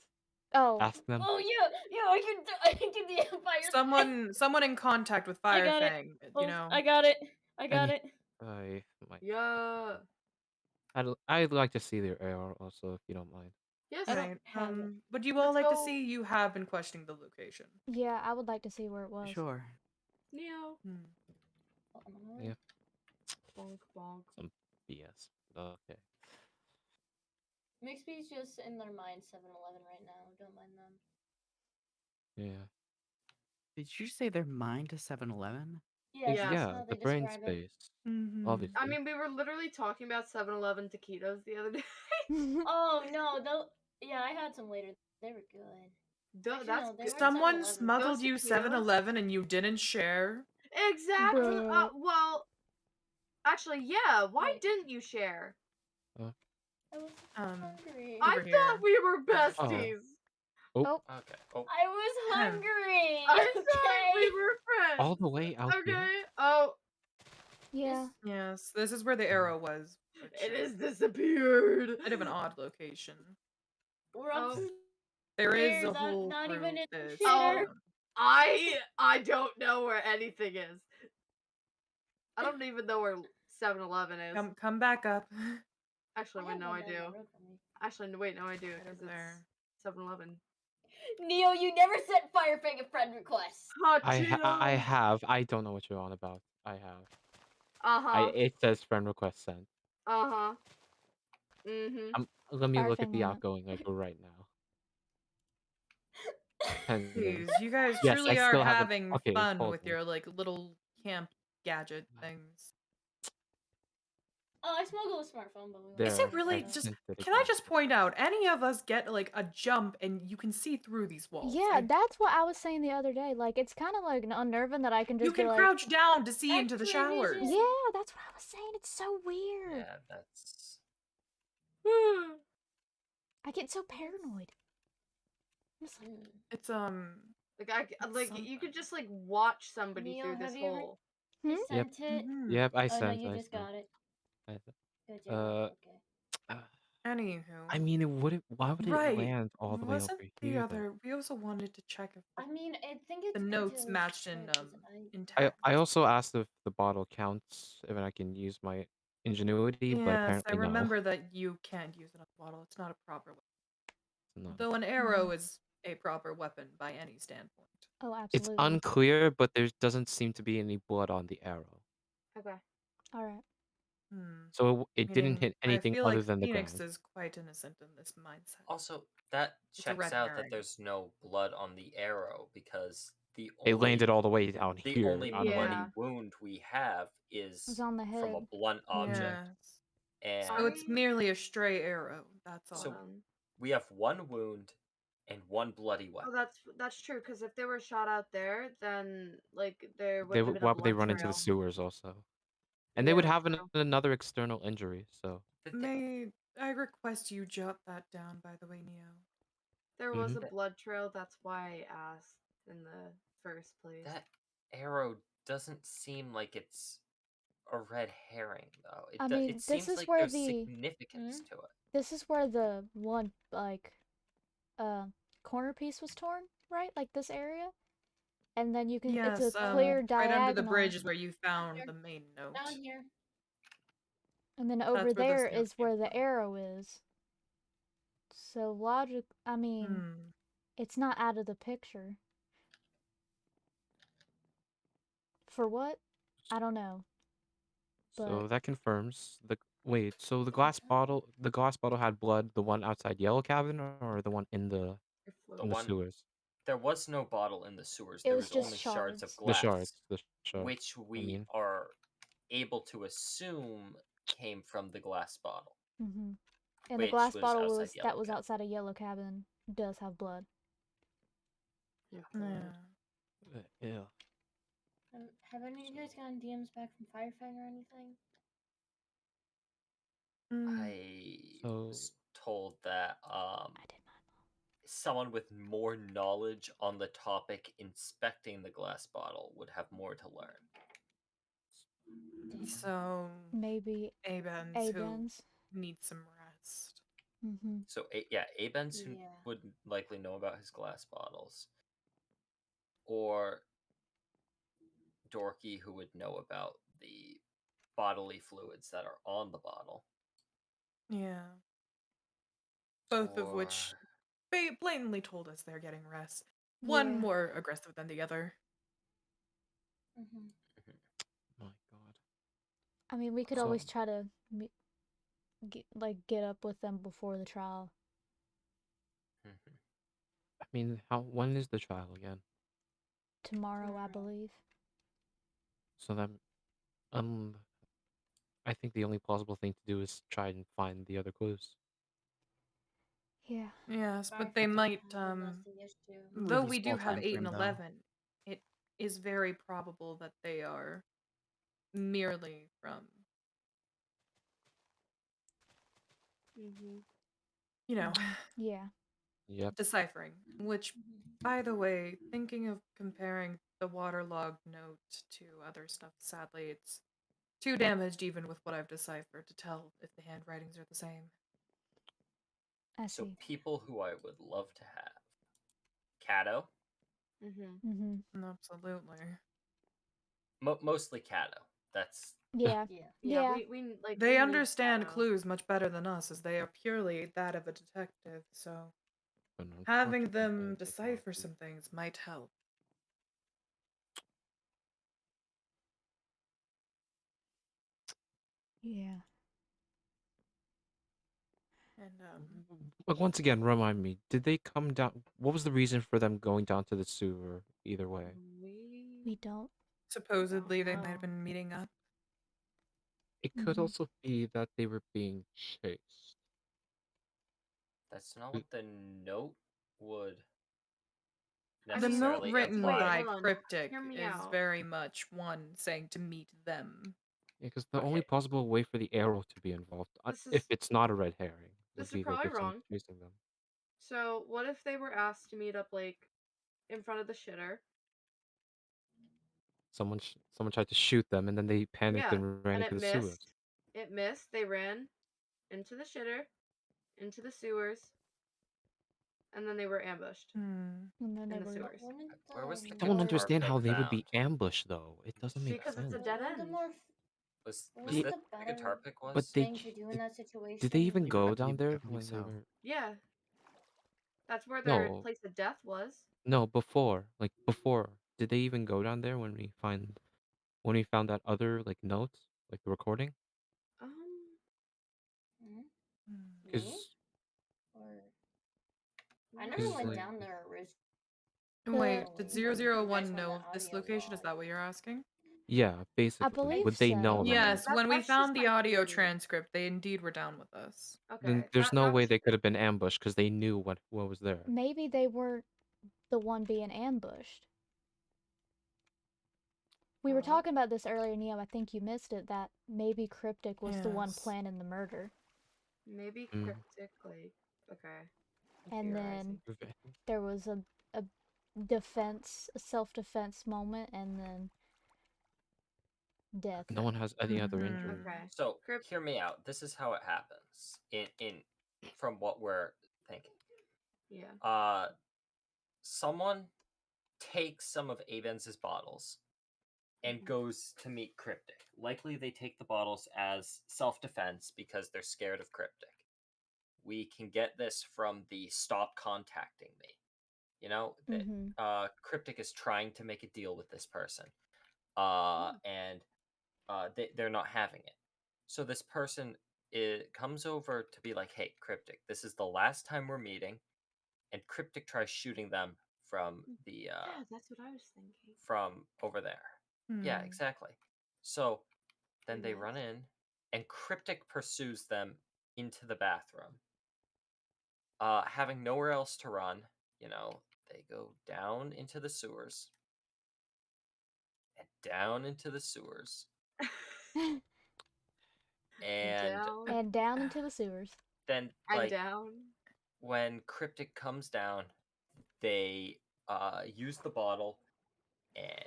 Oh. ask them. Oh yeah, I can do the fire. Someone in contact with I got it. Firefang, Oh, you know. I got it. I got Any, it. I might. Yeah. I'd like to see their AR also, if you don't mind. Yes. I don't Right. have it. Would you all Let's like to go. see? You have been questioning the location. Yeah, I would like to see where it was. Sure. Neo. Yeah, Bonk bonk. some BS. Okay. Mixby's just in their mind 7-Eleven right now. Don't mind them. Yeah. Did you say they're mine to 7-Eleven? Yeah, Yeah. that's Yeah, how the they brain describe it. space, Mm-hmm. obviously. I mean, we were literally talking about 7-Eleven taquitos the other day. Oh no, yeah, I had some later. They were good. Duh, Actually, that's no, they weren't Someone 7-Eleven. smuggled Those you taquitos? 7-Eleven and you didn't share. Exactly. Bruh. Well, actually, yeah. Why Wait. didn't you share? I was hungry. I Over thought here. we were besties. Oh, Oh. Okay. Oh, I was hungry. I thought we Okay. were friends. all the way out Okay. here. Oh, Yeah. Yes, this is where the arrow was. Which it is has disappeared. a bit of an odd location. We're Oh. upstairs. There is a I'm whole not group even in the that's Oh. shitter. I don't know where anything is. I don't even know where 7-Eleven is. Come back up. Actually, wait, have no, one I down the do. road from me. Actually, wait, no, I do, Right because over there. it's 7-Eleven. Neo, you never sent Firefang a friend request. I have. I don't know what you're on about. I have. Uh-huh. It says friend request sent. Uh-huh. Mm-hmm. Let me look at Firefang the went. outgoing like right now. And Jeez, you guys yes, truly I are still have having okay, fun hold with on. your like little camp gadget things. Oh, I smuggled a smartphone, but we There, Is won't it talk really about just? sent it Can I again. just point out, any of us get like a jump and you can see through these walls? Yeah, that's what I was saying the other day. Like, it's kind of like unnerving that I can just You be can like, crouch down to see into the X-ray showers. vision. yeah, that's what I was saying. It's so weird. yeah, that's. I get so paranoid. It's like, It's Like you could just like watch somebody Neo, through this have you ever hole. you Yep. sent it? Yep, I Oh no, sent. you I just sent. got it. I sent. Good job. Okay. Anywho, I mean, why would it right. land all the way Wasn't over the here? other? We also wanted to check if I mean, I think it's the good notes to matched in check, 'cause intact. I also asked if the bottle counts, if I can use my ingenuity, but Yes, apparently I no. remember that you can't use it on a bottle. It's not a proper weapon. Not. Though an arrow is a proper weapon by any standpoint. oh, It's absolutely. unclear, but there doesn't seem to be any blood on the arrow. Okay. All right. So it didn't Meaning, hit anything I feel other like than the Phoenix ground. is quite innocent in this mindset. Also, that It's a checks red out herring. that there's no blood on the arrow because the It only landed all the way down the here. only I don't bloody Yeah. know. wound we have It was is on the from a head. blunt object, Yes. and So it's merely a stray arrow. That's all. so we have one wound and one bloody Oh, weapon. that's true. Because if they were shot out there, then like there would have been a Why would they blood run into the trail. sewers also? And they would Yeah, have true. another external injury. So May I request you jot that down, by the way, Neo? There was a Mhm. blood trail. That's why I asked in the first place. That arrow doesn't seem like it's a red herring, though. I mean, It this seems is like where there's the significance to it. this is where the one like corner piece was torn, right? Like this area, and then you can. Yes, it's a clear right diagonal. under the bridge is where you found the main note. Down here. And then over That's where this there note is where the arrow is. So logic, I mean, it's not out of the picture. For what? I don't know. So that confirms the wait. So the glass bottle had blood. The one outside yellow cabin, or the one in the sewers. There was no bottle in the sewers. It There was was just only shards of shards. glass, The shards. which we are able to assume came from the glass bottle. Mm-hmm. And which the glass was bottle outside was yellow cabin. outside a yellow cabin does have blood. Yeah. Yeah. I Have any of you guys gotten DMs back from Firefang or anything? I So- was told that I did not. someone with more knowledge on the topic inspecting the glass bottle would have more to learn. So Maybe Abens who Abens. needs some rest. Mm-hmm. So Abens who Yeah. would likely know about his glass bottles, or Dorky who would know about the bodily fluids that are on the bottle. Yeah. Both of which Or- blatantly told us they're getting rest. One Yeah. more aggressive than the other. Mm-hmm. My God. I mean, we could So- always try to get up with them before the trial. Mhm. I mean, when is the trial again? Tomorrow, I Tomorrow. believe. So that I think the only plausible thing to do is try and find the other clues. Yeah. Yes, but they Firefang might that's the issue. though Really we small do have time 8 frame, and though. 11, it is very probable that they are merely from, Mm-hmm. you know, Yeah. Yep. deciphering. Which, by the way, thinking of comparing the waterlogged note to other stuff, sadly, it's too damaged even with what I've deciphered to tell if the handwritings are the same. I So see. people who I would love to have. Cato. Mm-hmm. Mm-hmm. Absolutely. Mostly Cato. That's Yeah. Yeah. Yeah. We like They we need understand Shadow. clues much better than us, as they are purely that of a detective, so But having unfortunately, them they would decipher not be. some things might help. Yeah. And But once again, remind me, did they come down? What was the reason for them going down to the sewer either way? We don't. supposedly they might know. have been meeting up. It could Mhm. also be that they were being chased. That's not what the note would The note necessarily written imply. by hold on. Cryptic Hear me is out. very much one saying to meet them. Because the only Okay. possible way for the arrow to be involved, This if is- it's not a red herring, would this is be like probably if someone's wrong. chasing them. So what if they were asked to meet up like in front of the shitter? Someone tried to shoot them, and then they panicked Yeah, and ran and into it the sewers. missed. It missed. They ran into the shitter, into the sewers, and then they were ambushed And then they in the were. sewers. Where was the I don't guitar understand how pick they would be found? ambushed, though. It doesn't make Because sense. it's a dead Wouldn't the end. more Was wouldn't Yeah, this the where the guitar better pick was? but they thing to do in that situation? did they even Yeah, go I down believe- I there believe when they so. were? Yeah, that's where their No, place of death was. no, before, before, did they even go down there when we found that other notes, like the recording? Hmm? Me? Because Or I never 'Cause, went like- down there originally. Wait, The- did You guys 001 found know the of this audio location? Is log. that what you're asking? yeah, basically, believe would they so. know that? Yes, when we that's just found the my audio theory. transcript, they indeed were down with us. Then Okay, there's no way that's they could have been ambushed because they knew what was there. Maybe they weren't the one being ambushed. We were Huh? talking about this earlier, Neo. I think you missed it. That maybe Cryptic was the one Yes. planning the murder, maybe Mm. cryptic. Like, okay, I'm and theorizing. then there was a self-defense moment, and then death. No one has any other Mhm. injuries. Okay. So Crypt- hear me out. This is how it happens. In from what we're thinking. Yeah. Someone takes some of Avens's bottles and Mhm. goes to meet Cryptic. Likely they take the bottles as self-defense because they're scared of Cryptic. We can get this from the stop contacting me. You know, that Mhm. Cryptic is trying to make a deal with this person. And they're not having it. So this person comes over to be like, hey, Cryptic, this is the last time we're meeting. And Cryptic tries shooting them from the Yeah, that's what I was thinking. from over there. Yeah, Hmm. exactly. So then they Nice. run in, and Cryptic pursues them into the bathroom. Having nowhere else to run, they go down into the sewers. And down into the sewers. And Down And down into the sewers. then, and like, down. when Cryptic comes down, they use the bottle, and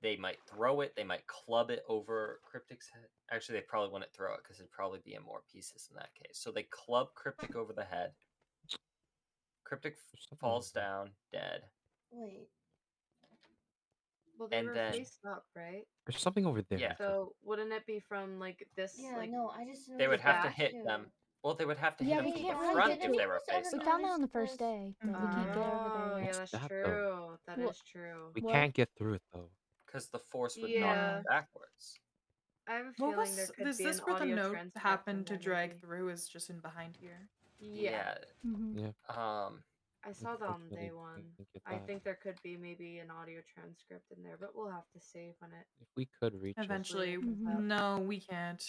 they might throw it, they might club it over Cryptic's head. Actually, they probably wouldn't throw it because it'd probably be in more pieces in that case. So they club Cryptic over the head. Cryptic falls down, dead. Wait. Well, they And were then- face up, right? There's something over there. Yeah. So wouldn't it be from like this? Yeah, like no, I just They would noticed have to that hit too. them. Well, they would have to Yeah, hit we them from can't the really front get if to they it. were face We up. found that on the first this. day, but we can't get over there Oh, yet. yeah, What's that's that, though? true. That Well- is true. We What? can't get through it though. Because the force would Yeah. knock them backwards. I have a What feeling there was could is be this an where the audio note transcript happened in to there, drag maybe. through? Is just in behind here. Yeah, Mm-hmm. Yeah. I saw that on Unfortunately, day we one. can't get I that. think there could be maybe an audio transcript in there, but we'll have to save on it. If we could reach Eventually, Mhm. no, we can't.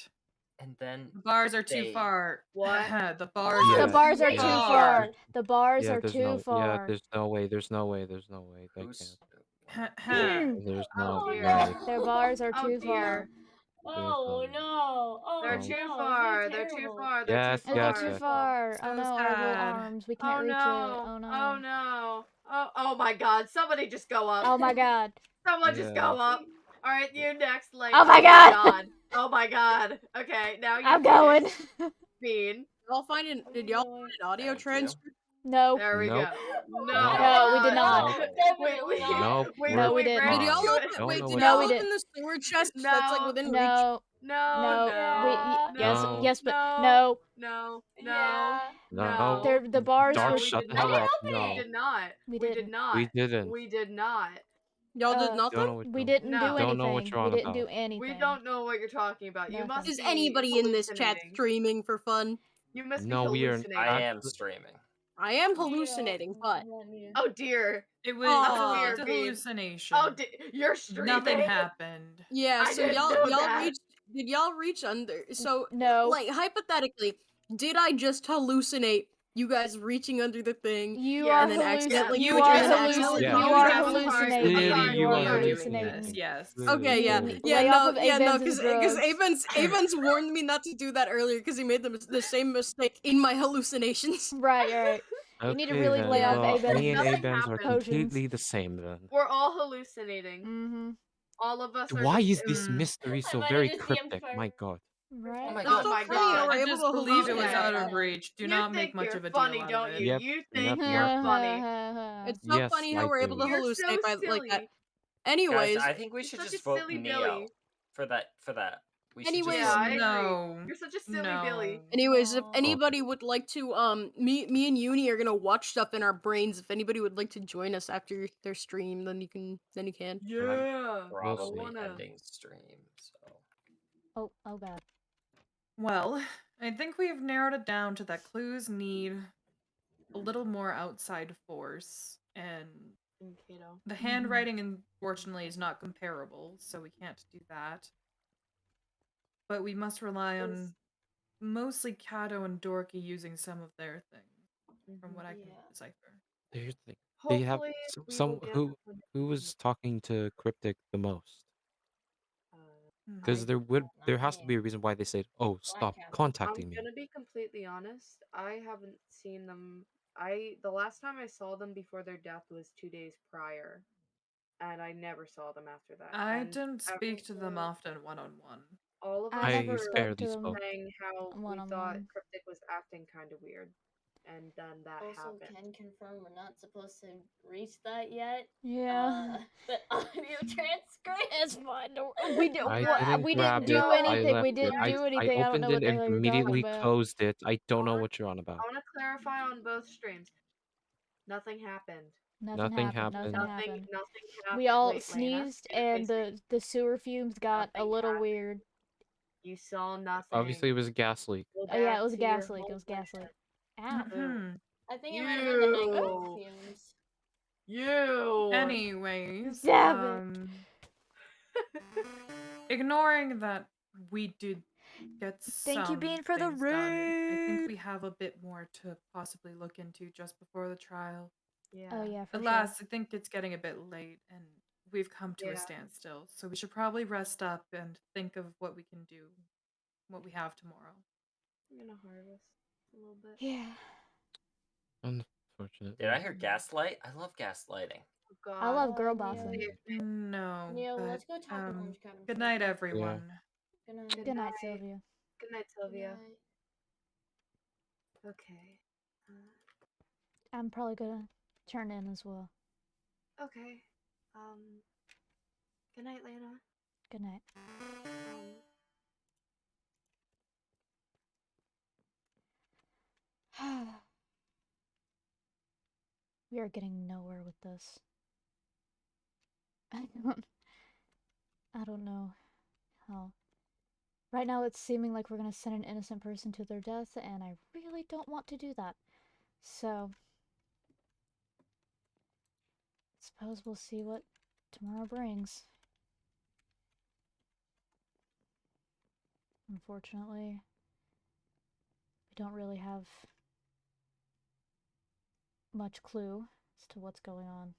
And then The bars are too They- far. What? The bars Yeah. are The bars are Yeah. too far. The bars yeah, are there's too no. far. Yeah, there's no way. There's no way. There's no way. They who's can't. it. There's Oh, no dear. way. Their bars are Oh too dear. far. Oh There's no! Oh They're no. too no! far. Isn't They're that too terrible? far. They're Yes, too Oh, far. they're too yes. far. So Oh no, our little sad. arms. We Oh can't reach it. no. Oh no. Oh no. Oh my god. Somebody just go up. Oh my god. Someone just Yeah. go up. Alright, you next, like. Oh my god. Oh my god. Okay, now you I'm going. Bean. Did y'all find an audio Thank you. transcript? No. There we Nope. go. No, we did not. Wait, Definitely not. Nope. No, we didn't. Did y'all Fine. open? Don't Wait, know did what- No, y'all we open didn't. the sewer chest that's like No. within reach? No. No. Yes, No. yes, but No. no. Yeah. No. The bars Dark, were. we shut did the hell not. up. We No. did not. We We didn't. did not. We didn't. We did not. Y'all did Uh, nothing. Don't know what We you're didn't No. do Don't anything. know what you're We on didn't do about. anything. We don't know what you're talking about. You Nothing. must Is be anybody in this chat hallucinating. streaming for fun? You must No, be we are- hallucinating. I am Actually- streaming. I am hallucinating, but Oh dear. It was Aw. it's a Bean. hallucination. Oh, you're streaming. Nothing happened. yeah. I So didn't y'all know y'all that. reached. Did y'all reach under? So No. like hypothetically, did I just hallucinate you guys reaching under the thing? You Yeah, are and then accidentally You twitching are and then hallucinating. accidentally Yeah. You twitching? are Yeah, hallucinating. Clearly, You you are are hallucinating. This, yes. Okay, yeah, Clearly. yeah, Lay no, off of yeah, no, A-Benz's because drugs. Avens warned me not to do that earlier because he made the same mistake in my hallucinations. Right. You need to really then, lay off well, A-Benz's me and Nothing A-Benz are happened. completely the same then. We're all hallucinating. Mm-hmm. All of us are Why just is this Mm. mystery so I might very just be cryptic? on My fire. god. Right. Oh my It's god. so my funny how God. we're I able just to believe it was hallucinate. out Okay. of reach. Do You not make think much you're of a funny, deal out don't of it. you? Yep, You think yep, you're yep. funny. It's so Yes, funny I how we're able do. to You're so hallucinate by like that. silly. Anyways, Guys, I think we You're should such just a vote silly Neo Billy. for that. We should Anyways- just Yeah, vote I Neo. No. agree. You're such a silly Billy. No. anyways, if Aw. anybody would like to, me and Uni are gonna watch stuff in our brains. If anybody would like to join us after their stream, then you can. Yeah. Probably wanna- ending stream. So Oh god. Well, I think we've narrowed it down to that clues need a little more outside force, and Kato. the handwriting, unfortunately, is not comparable, so we can't do that. But we must rely on mostly Kato and Dorky using some of their things, from what I can Yeah. decipher. Here's the thing. They have Hopefully, we some will get who the was talking to Cryptic the most. Hmm. Because there Not has to me. be a reason why they said, "Oh, stop Cabin. contacting I'm me." gonna be completely honest. I haven't seen them. The last time I saw them before their death was 2 days prior, and I never saw them after that. I And didn't speak to them everyone- often one-on-one. All of us I I never were spoke barely to them spoke. saying how we thought one-on-one. Cryptic was acting kind of weird, and then that Also, happened. can confirm we're not supposed to reach that yet. Yeah. But audio transcript. It's fine. We did. I Yeah. didn't We grab didn't it. do I anything. We left it. didn't I do I anything. I don't know opened what it the and hell you're talking immediately about. closed it. I don't know what you're on I about. want to clarify on both streams. Nothing happened. Nothing happened. Nothing happened. happened. We all Wait, Lena, sneezed, do your and face. the sewer fumes got a Nothing little happened. weird. You saw nothing. Obviously, it was a gas leak. Go Oh yeah, back it was a to your gas leak. It was a gas leak. homeland. Ow. Hmm. I think it might have been the You. NyQuil fumes. You. Anyways, Damn it. ignoring that we did get Thank you, some Bean, for the things done, I raid. think we have a bit more to possibly look into just before the trial. Yeah. Oh yeah, for Alas, I think it's getting a bit late, and we've come to a Yeah. standstill. So we should probably rest up and think of what we can do, what we have tomorrow. I'm gonna harvest a little bit. Yeah. Unfortunately. Did I hear gaslight? I love gaslighting. Oh God. I love girl Neil. bossing. No. Neil, but, let's go talk in Orange Cabin. Good for a night, bit. everyone. Good night. Good Good night, night. Sylvia. Good night, Good Sylvia. night. Okay. I'm probably gonna turn in as well. Okay. Good night, Lana. Good night. We are getting nowhere with this. I don't know how. Right now it's seeming like we're gonna send an innocent person to their death, and I really don't want to do that. So, suppose we'll see what tomorrow brings. Unfortunately, we don't really have much clue as to what's going on.